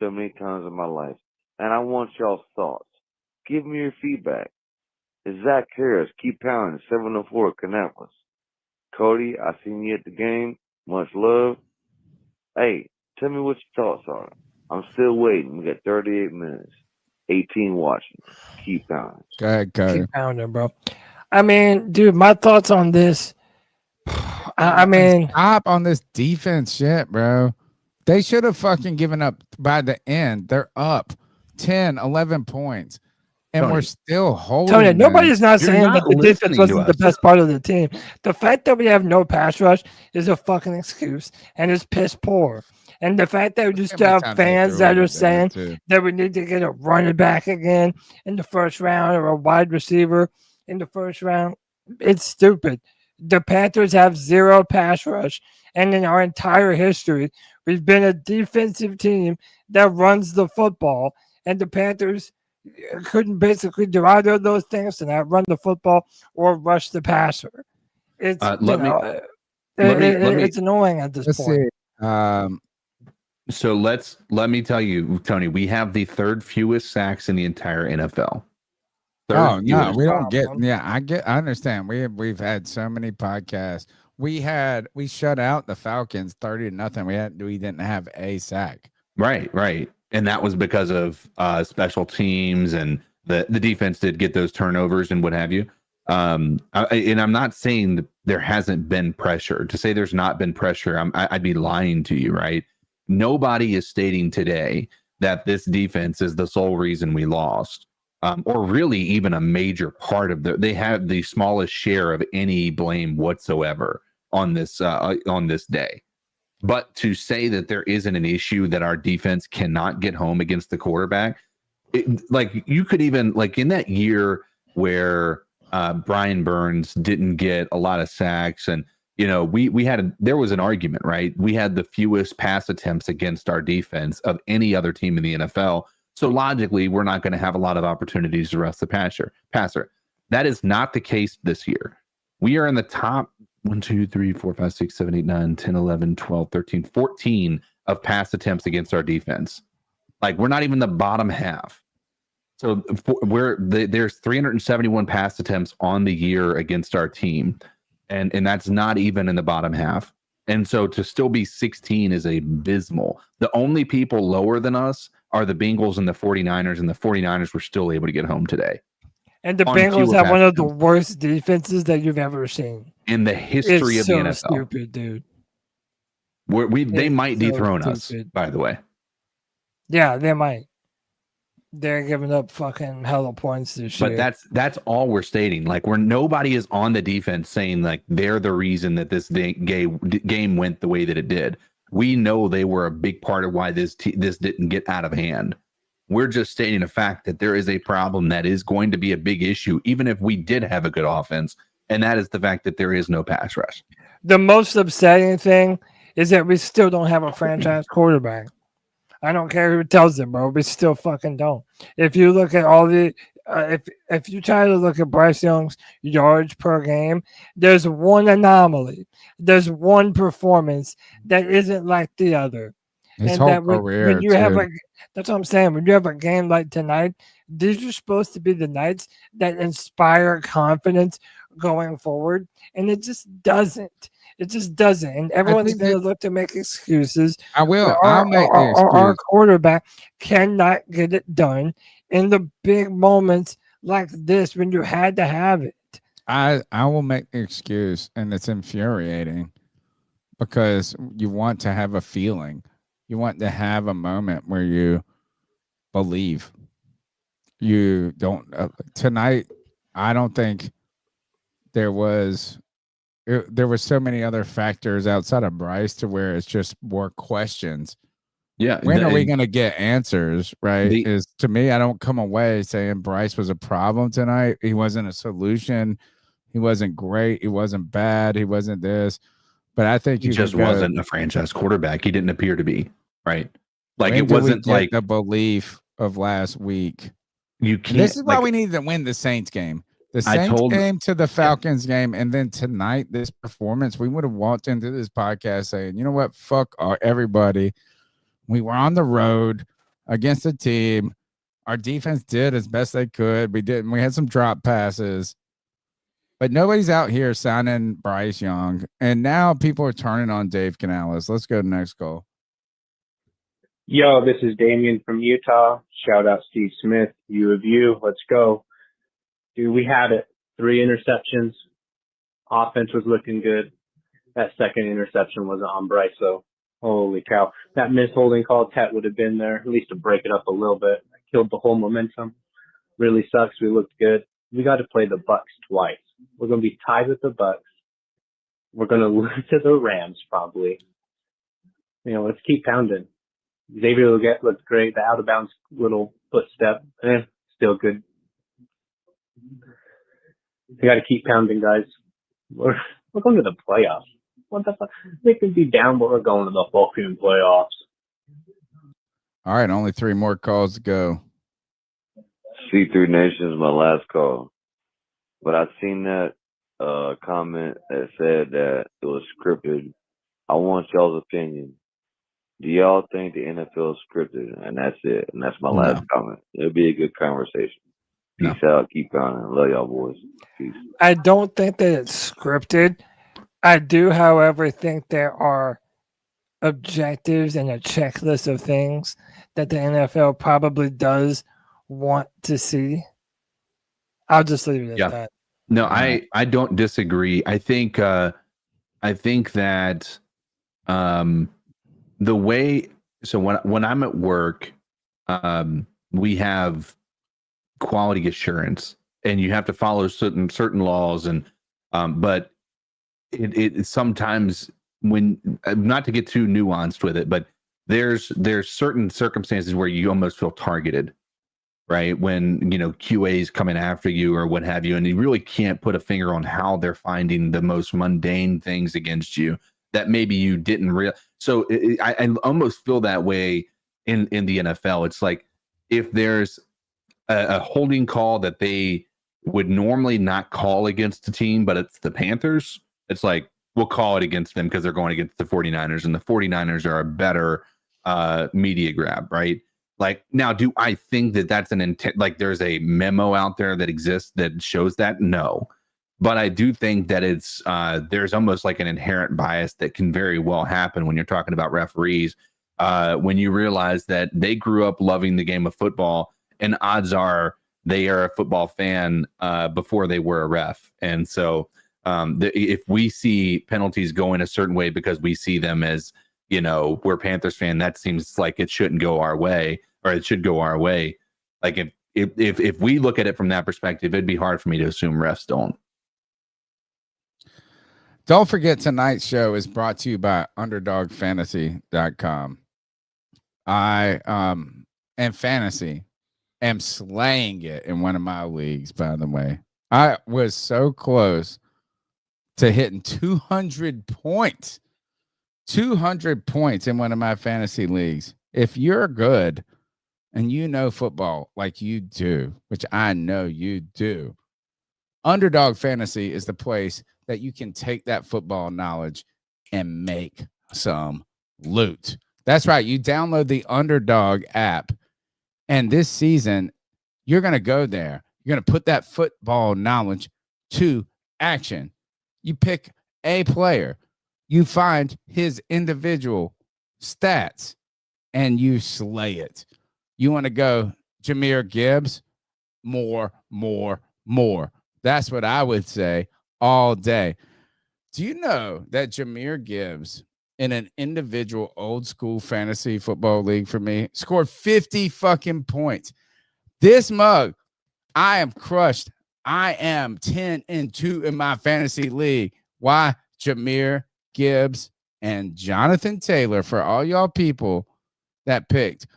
so many times in my life. And I want y'all's thoughts. Give me your feedback. Is Zach Harris keep pounding 704 Kannapolis? Cody, I seen you at the game. Much love. Hey, tell me what your thoughts are. I'm still waiting. We got 38 minutes. 18 watching. Keep pounding. Go ahead, Cody. Keep pounding, bro. I mean, dude, my thoughts on this. I mean, stop on this defense shit, bro. They should have fucking given up by the end. They're up 10, 11 points. And Tony, we're still holding. Tony, nobody's not You're saying not that the defense listening to wasn't the us. best part of the team. The fact that we have no pass rush is a fucking excuse, and it's piss poor. And the fact that we just have fans that are saying that we need to get a running back again in the first round or a wide receiver in the first round, it's stupid. The Panthers have 0 pass rush, and in our entire history, we've been a defensive team that runs the football, and the Panthers couldn't basically do either of those things, to not run the football or rush the passer. It's it's annoying at this point. So let me tell you, Tony, we have the 3rd fewest sacks in the entire NFL. Oh no, we don't get. Yeah, I understand. We've had so many podcasts. We shut out the Falcons 30-0. We didn't have a sack. Right. And that was because of special teams, and the defense did get those turnovers and what have you. And I'm not saying that there hasn't been pressure. To say there's not been pressure, I'd be lying to you, right? Nobody is stating today that this defense is the sole reason we lost. or really even a major part of they have the smallest share of any blame whatsoever on this day. But to say that there isn't an issue that our defense cannot get home against the quarterback, like you could even like in that year where Brian Burns didn't get a lot of sacks, and there was an argument, right? We had the fewest pass attempts against our defense of any other team in the NFL. So logically, we're not going to have a lot of opportunities to rest the passer. That is not the case this year. We are in the top 1, 2, 3, 4, 5, 6, 7, 8, 9, 10, 11, 12, 13, 14 of pass attempts against our defense. Like we're not even the bottom half. So there's 371 pass attempts on the year against our team. And that's not even in the bottom half. And so to still be 16 is abysmal. The only people lower than us are the Bengals and the 49ers, and the 49ers were still able to get home today. And the Bengals have one of the worst defenses that you've ever seen in the history of the NFL. It's so stupid, dude. They might dethrone us, by the way. Yeah, they might. They're giving up fucking hella points this year. But that's all we're stating. Like nobody is on the defense saying like they're the reason that this game went the way that it did. We know they were a big part of why this didn't get out of hand. We're just stating a fact that there is a problem that is going to be a big issue, even if we did have a good offense, and that is the fact that there is no pass rush. The most upsetting thing is that we still don't have a franchise quarterback. I don't care who tells it, bro. We still fucking don't. If you look at all the, if you try to look at Bryce Young's yards per game, there's one anomaly. There's one performance that isn't like the other. His whole career, when you have that's what I'm saying. When you have a game like tonight, these are supposed to be the nights that inspire confidence going forward, and it just doesn't. It just doesn't. And everyone's going to look to make excuses. I will. I'll make the excuse. Our quarterback cannot get it done in the big moments like this when you had to have it. I will make the excuse, and it's infuriating because you want to have a feeling. You want to have a moment where you believe. You don't. Tonight, I don't think there was so many other factors outside of Bryce to where it's just more questions. Yeah. When are we going to get answers? Right. To me, I don't come away saying Bryce was a problem tonight. He wasn't a solution. He wasn't great. He wasn't bad. He wasn't this. But I think he just wasn't a franchise quarterback. He didn't appear to be. Right. Like it wasn't like the belief of last week. You can't. This is why we needed to win the Saints game. The Saints game to the Falcons game, and then tonight, this performance, we would have walked into this podcast saying, you know what, fuck everybody. We were on the road against a team. Our defense did as best they could. We had some drop passes, but nobody's out here signing Bryce Young. And now people are turning on Dave Canales. Let's go to the next call. Yo, this is Damien from Utah. Shout out Steve Smith. You of you. Let's go. Dude, we had it. 3 interceptions. Offense was looking good. That second interception was on Bryce, though. Holy cow. That missed holding call, Tet would have been there, at least to break it up a little bit. Killed the whole momentum. Really sucks. We looked good. We got to play the Bucks twice. We're going to be tied with the Bucks. We're going to lose to the Rams, probably. Let's keep pounding. Xavier Legette looked great. The out-of-bounds little footstep, still good. We got to keep pounding, guys. We're going to the playoffs. What the fuck? They could be down, but we're going to the fucking playoffs. All right, only 3 more calls to go. C3 Nation is my last call. But I seen that comment that said that it was scripted. I want y'all's opinion. Do y'all think the NFL is scripted? And that's it. And that's my last comment. It'll be a good conversation. Peace out. Keep on. Love y'all, boys. Peace. I don't think that it's scripted. I do, however, think there are objectives and a checklist of things that the NFL probably does want to see. I'll just leave it at that. No, I don't disagree. I think that the way, so when I'm at work, we have quality assurance, and you have to follow certain laws, and but it sometimes, when not to get too nuanced with it, but there's certain circumstances where you almost feel targeted, right? When QA is coming after you or what have you, and you really can't put a finger on how they're finding the most mundane things against you that maybe you didn't realize. So I almost feel that way in the NFL. It's like if there's a holding call that they would normally not call against a team, but it's the Panthers, it's like we'll call it against them because they're going against the 49ers, and the 49ers are a better media grab, right? Like, now, do I think that that's an intent? Like, there's a memo out there that exists that shows that? No. But I do think that it's there's almost like an inherent bias that can very well happen when you're talking about referees, when you realize that they grew up loving the game of football, and odds are they are a football fan before they were a ref. And so if we see penalties going a certain way because we see them as, we're Panthers fan, that seems like it shouldn't go our way, or it should go our way. Like if we look at it from that perspective, it'd be hard for me to assume refs don't. Don't forget, tonight's show is brought to you by UnderdogFantasy.com. And fantasy am slaying it in one of my leagues, by the way. I was so close to hitting 200 points. 200 points in one of my fantasy leagues. If you're good and you know football like you do, which I know you do, Underdog Fantasy is the place that you can take that football knowledge and make some loot. That's right. You download the Underdog app, and this season, you're going to go there. You're going to put that football knowledge to action. You pick a player, you find his individual stats, and you slay it. You want to go Jahmyr Gibbs? More. That's what I would say all day. Do you know that Jahmyr Gibbs, in an individual old school fantasy football league for me, scored 50 fucking points? This mug, I am crushed. I am 10-2 in my fantasy league. Why? Jahmyr Gibbs and Jonathan Taylor, for all y'all people that picked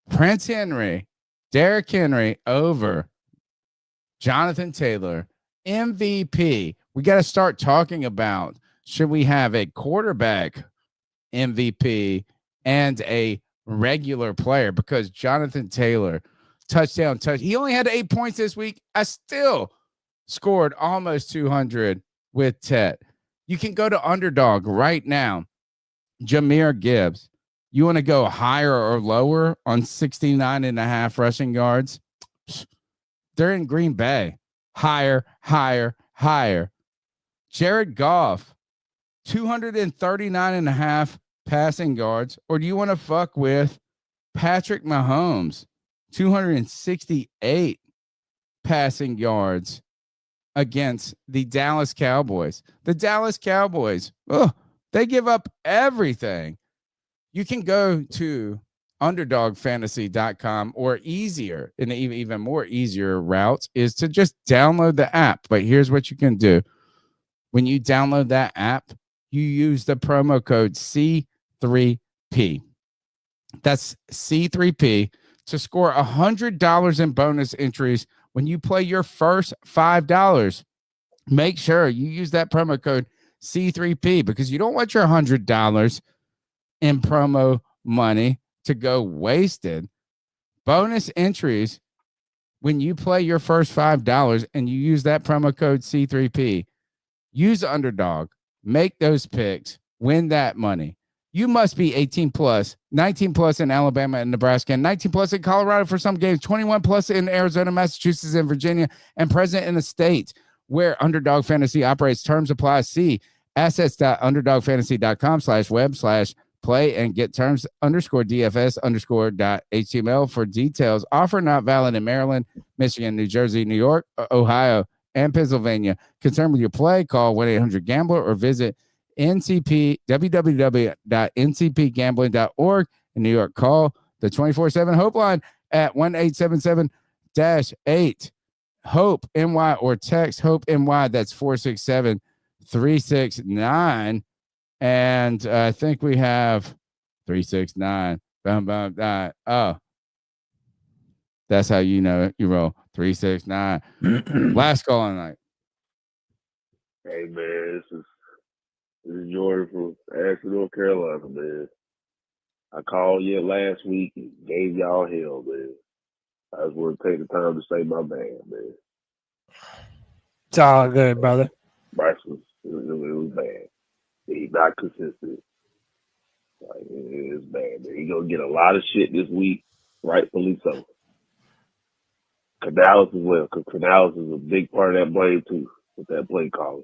Prince Henry, Derrick Henry over Jonathan Taylor, MVP. We got to start talking about, should we have a quarterback MVP and a regular player? Because Jonathan Taylor, touchdown. He only had 8 points this week. I still scored almost 200 with Tet. You can go to Underdog right now. Jahmyr Gibbs. You want to go higher or lower on 69.5 rushing yards? They're in Green Bay. Higher. Jared Goff, 239.5 passing yards. Or do you want to fuck with Patrick Mahomes, 268 passing yards against the Dallas Cowboys? The Dallas Cowboys, they give up everything. You can go to UnderdogFantasy.com, or easier, and even more easier route is to just download the app. But here's what you can do. When you download that app, you use the promo code C3P. That's C3P to score $100 in bonus entries when you play your first $5. Make sure you use that promo code C3P, because you don't want your $100 in promo money to go wasted. Bonus entries when you play your first $5 and you use that promo code C3P. Use Underdog, make those picks, win that money. You must be 18 plus, 19 plus in Alabama and Nebraska, and 19 plus in Colorado for some games, 21 plus in Arizona, Massachusetts, and Virginia, and present in the states where Underdog Fantasy operates. Terms apply. See assets.underdogfantasy.com/web/play and get terms _DFS_.html for details. Offer not valid in Maryland, Michigan, New Jersey, New York, Ohio, and Pennsylvania. Concerned with your play, call 1-800-GAMBLER or visit www.ncpgambling.org. In New York, call the 24/7 Hope line at 1-877 8 Hope NY or text Hope NY. That's 467-369. And I think we have 369. Oh, that's how you know you roll 369. Last call on night. Hey man, this is Jordan from Asheville, North Carolina, man. I called you last week and gave y'all hell, man. I just want to take the time to say my bad, man. It's all good, brother. Bryce it was bad. He's not consistent. Like, it's bad, man. He's gonna get a lot of shit this week, rightfully so. Canales as well, because Canales is a big part of that blame too, with that play calling.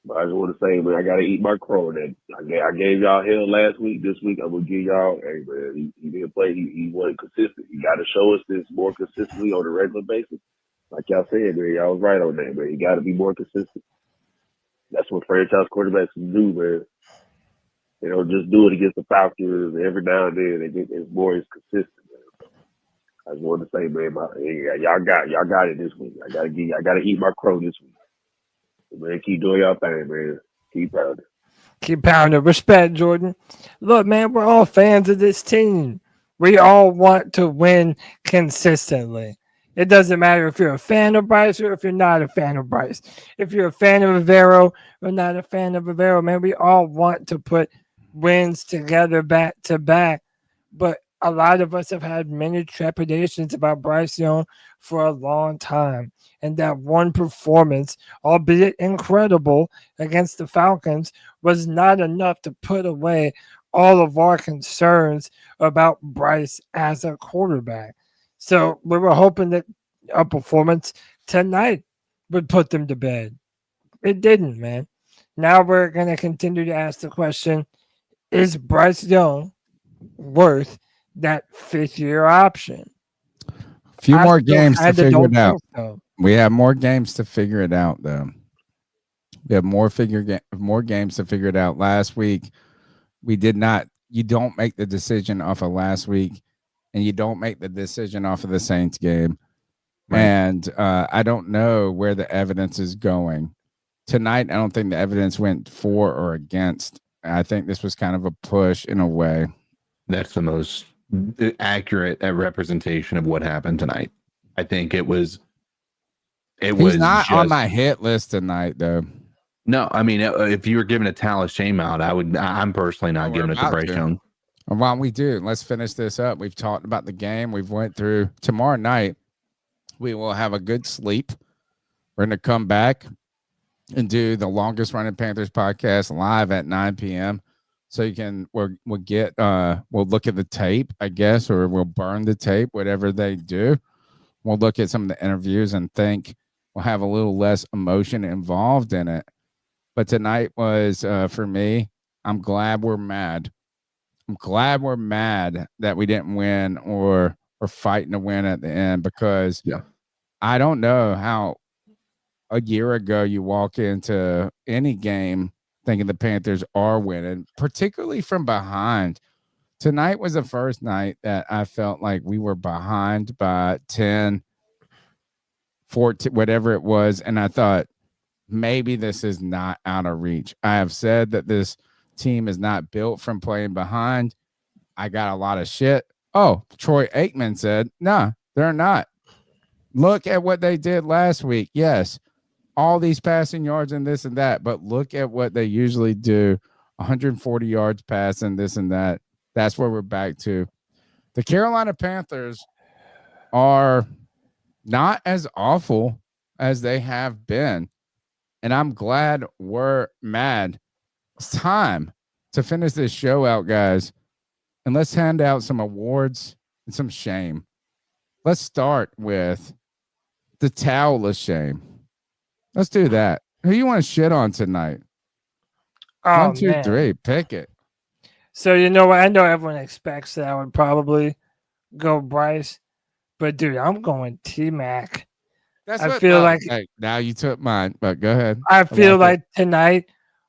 But I just want to say, man, I gotta eat my crow. That I gave y'all hell last week. This week I'm gonna give y'all, hey man, he didn't play. He wasn't consistent. You got to show us this more consistently on a regular basis. Like y'all said, man, y'all was right on that, man. You got to be more consistent. That's what franchise quarterbacks do, man. They don't just do it against the Falcons. Every now and then, it's more consistent, man. I just wanted to say, man, y'all got it this week. I gotta eat my crow this week. Man, keep doing y'all thing, man. Keep pounding. Keep pounding. Respect, Jordan. Look, man, we're all fans of this team. We all want to win consistently. It doesn't matter if you're a fan of Bryce or if you're not a fan of Bryce. If you're a fan of Avero or not a fan of Avero, man, we all want to put wins together back to back. But a lot of us have had many trepidations about Bryce Young for a long time. And that one performance, albeit incredible, against the Falcons was not enough to put away all of our concerns about Bryce as a quarterback. So we were hoping that a performance tonight would put them to bed. It didn't, man. Now we're going to continue to ask the question, is Bryce Young worth that 5th-year option? A few more games to figure it out. So. We have more games to figure it out, though. We have more games to figure it out. Last week, we did not. You don't make the decision off of last week, and you don't make the decision off of the Saints game. Right. And I don't know where the evidence is going. Tonight, I don't think the evidence went for or against. I think this was kind of a push in a way. That's the most accurate representation of what happened tonight. I think it was. He's not on my hit list tonight, though. No, I mean, if you were giving a Tallis shame out, I'm personally not giving it to Bryce Young. Why don't we do? Let's finish this up. We've talked about the game. We've went through. Tomorrow night, we will have a good sleep. We're going to come back and do the longest running Panthers podcast live at 9 p.m. So you can we'll look at the tape, I guess, or we'll burn the tape, whatever they do. We'll look at some of the interviews and think we'll have a little less emotion involved in it. But tonight was, for me, I'm glad we're mad. I'm glad we're mad that we didn't win or fighting to win at the end, because I don't know how a year ago you walk into any game thinking the Panthers are winning, particularly from behind. Tonight was the first night that I felt like we were behind by 10, 14, whatever it was. And I thought, maybe this is not out of reach. I have said that this team is not built from playing behind. I got a lot of shit. Oh, Troy Aikman said, no, they're not. Look at what they did last week. Yes, all these passing yards and this and that, but look at what they usually do. 140 yards passing, this and that. That's where we're back to. The Carolina Panthers are not as awful as they have been. And I'm glad we're mad. It's time to finish this show out, guys. And let's hand out some awards and some shame. Let's start with the towel of shame. Let's do that. Who you want to shit on tonight? Oh, 1, 2, 3. Pick it. So, you know what? I know everyone expects that I would probably go Bryce. But, dude, I'm going T-Mac. I feel like now you took mine, but go ahead. I feel like tonight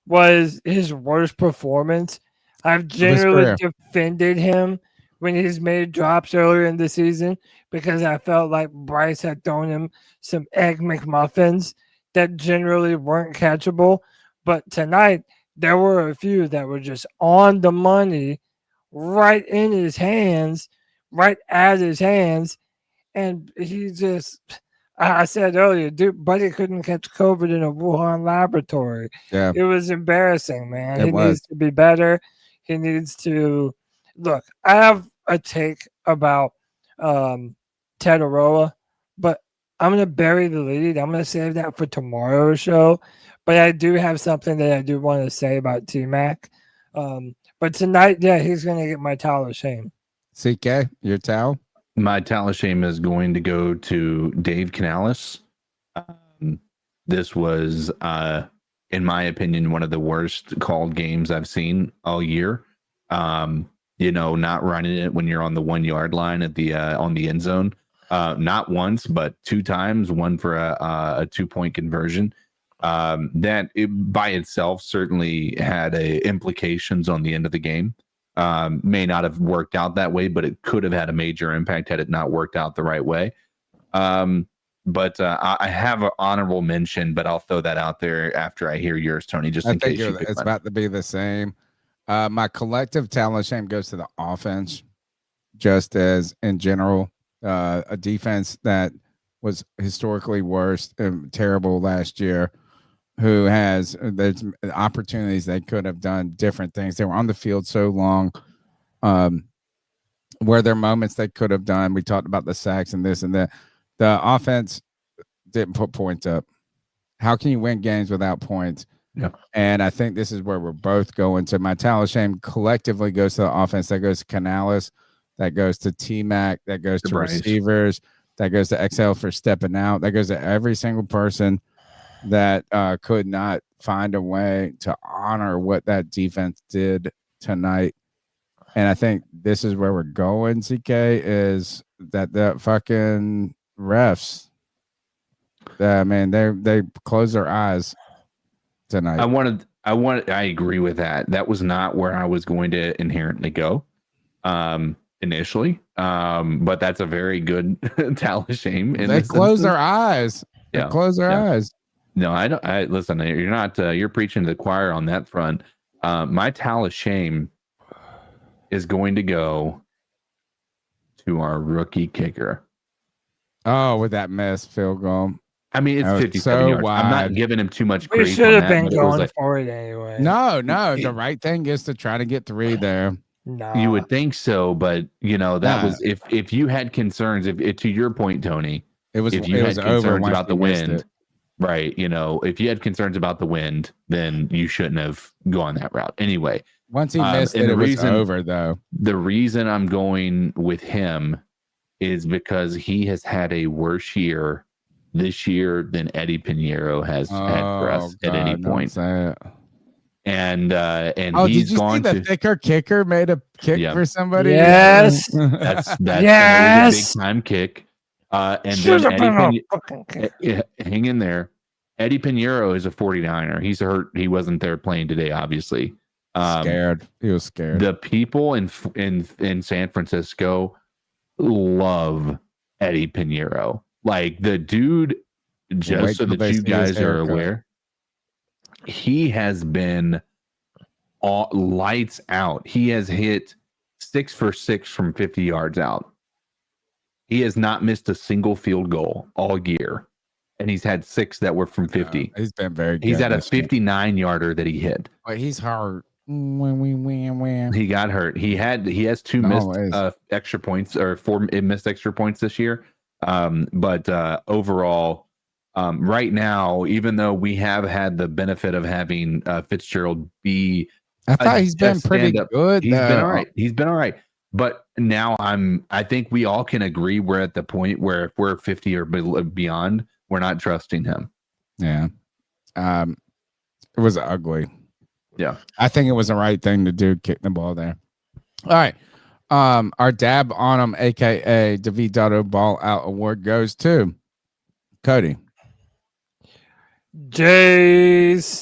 was his worst performance. I've generally defended him when he's made drops earlier in the season because I felt like Bryce had thrown him some egg McMuffins that generally weren't catchable. But tonight, there were a few that were just on the money, right in his hands, right at his hands. And he just, I said earlier, dude, Buddy couldn't catch COVID in a Wuhan laboratory. Yeah. It was embarrassing, man. It He was. needs to be better. He needs to look. I have a take about Tataroa, but I'm gonna bury the lead. I'm gonna save that for tomorrow's show. But I do have something that I do want to say about T Mac. But tonight, yeah, he's gonna get my towel of shame. CK, your towel? My towel of shame is going to go to Dave Canales. This was, in my opinion, one of the worst called games I've seen all year. Not running it when you're on the 1 yard line at the on the end zone. Not once, but 2 times. One for a 2-point conversion. That by itself certainly had implications on the end of the game. May not have worked out that way, but it could have had a major impact had it not worked out the right way. But I have an honorable mention, but I'll throw that out there after I hear yours, Tony, just in case you pick it's mine. about to be the same. My collective talent shame goes to the offense, just as in general, a defense that was historically worse and terrible last year, who has there's opportunities they could have done different things. They were on the field so long. Were there moments they could have done? We talked about the sacks and this and that. The offense didn't put points up. How can you win games without points? Yeah. And I think this is where we're both going to. My talent shame collectively goes to the offense. That goes to Canales. That goes to T-Mac. That goes to Bryce. receivers. That goes to XL for stepping out. That goes to every single person that could not find a way to honor what that defense did tonight. And I think this is where we're going, CK, is that the fucking refs, they close their eyes tonight. I agree with that. That was not where I was going to inherently go initially. But that's a very good towel of shame. They close their eyes. They close their eyes. No, I don't. Listen, you're not. You're preaching to the choir on that front. My towel of shame is going to go to our rookie kicker. Oh, with that mess field goal. I mean, it's 57 yards. I'm not giving him too much We grief. should have on that, been but it was going for it anyway. No, the right thing is to try to get 3 there. No. You would think so, but that was if you had concerns. If to your point, Tony, if you had concerns about the wind, right? If you had concerns about the wind, then you shouldn't have gone that route anyway. Once he missed it, it was over, though. The reason I'm going with him is because he has had a worse year this year than Eddie Pinheiro has had for us at any point. And he's did you gone see the thicker kicker made a kick for somebody? Yes. That's a big time kick. And then hang in there. Eddie Pinheiro is a 49er. He's hurt. He wasn't there playing today, obviously. Scared. He was scared. The people in San Francisco love Eddie Pinheiro. Like the dude, just so that you guys are aware, he has been lights out. He has hit 6 for 6 from 50 yards out. He has not missed a single field goal all year. And he's had 6 that were from 50. He's been very good. He's had a 59-yarder that he hit. But he's hurt. He got hurt. He has 2 missed extra points, or 4 missed extra points this year. But overall, right now, even though we have had the benefit of having Fitzgerald be, I thought he's been pretty good. He's been all right. He's been all right. But now I think we all can agree we're at the point where if we're 50 or beyond, we're not trusting him. Yeah. It was ugly. Yeah. I think it was the right thing to do, kick the ball there. All right. Our dab on him, aka DeVito Ball Out Award, goes to Cody. JC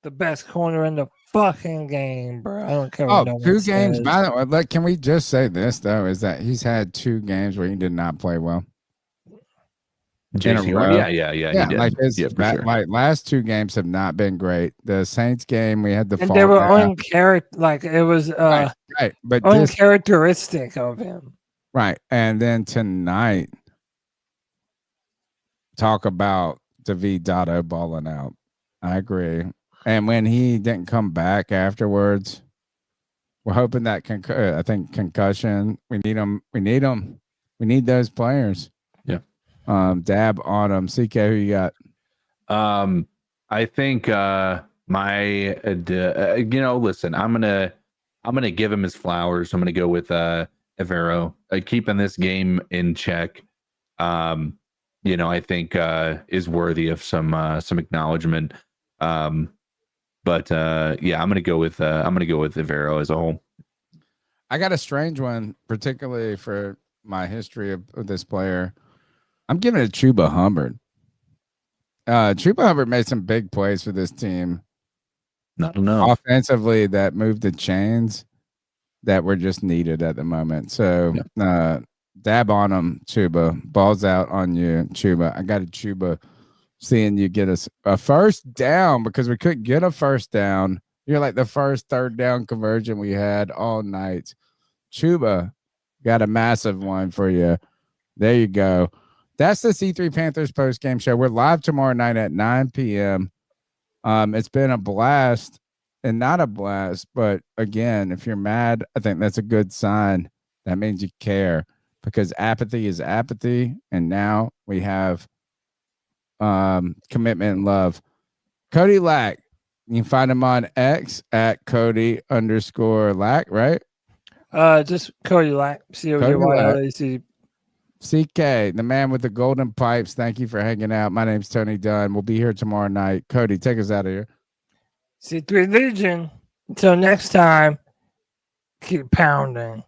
the best corner in the fucking game, bro. I don't care Oh, what no one 2 games. says. By the way, look, can we just say this though? Is that he's had 2 games where he did not play well in a JC row. Horn? Yeah, he did. Like his for sure. like last 2 games have not been great. The Saints game, we had the And fall they were down. uncharacter, like it was Right, but this uncharacteristic of him. right, and then tonight, talk about David Dotto balling out. I agree, and when he didn't come back afterwards, we're hoping that I think concussion. We need him. We need him. We need those players. Yeah. Dab on them. CK, who you got? I think listen, I'm gonna give him his flowers. I'm gonna go with Evero, keeping this game in check. I think is worthy of some acknowledgement. But I'm gonna go with Evero as a whole. I got a strange one, particularly for my history of this player. I'm giving it to Chuba Hubbard. Chuba Hubbard made some big plays for this team. Not enough offensively that moved the chains that were just needed at the moment. So dab on him, Chuba. Balls out on you, Chuba. I got a Chuba seeing you get us a first down because we couldn't get a first down. You're like the first 3rd down conversion we had all night. Chuba got a massive one for you. There you go. That's the C3 Panthers post-game show. We're live tomorrow night at 9 p.m. It's been a blast and not a blast, but again, if you're mad, I think that's a good sign. That means you care because apathy is apathy. And now we have commitment and love. Cody Lack. You can find him on X at Cody_Lack, right? Just Cody Lack. CODYLAC. CK, the man with the golden pipes. Thank you for hanging out. My name's Tony Dunn. We'll be here tomorrow night. Cody, take us out of here. C3 Legion. Until next time, keep pounding.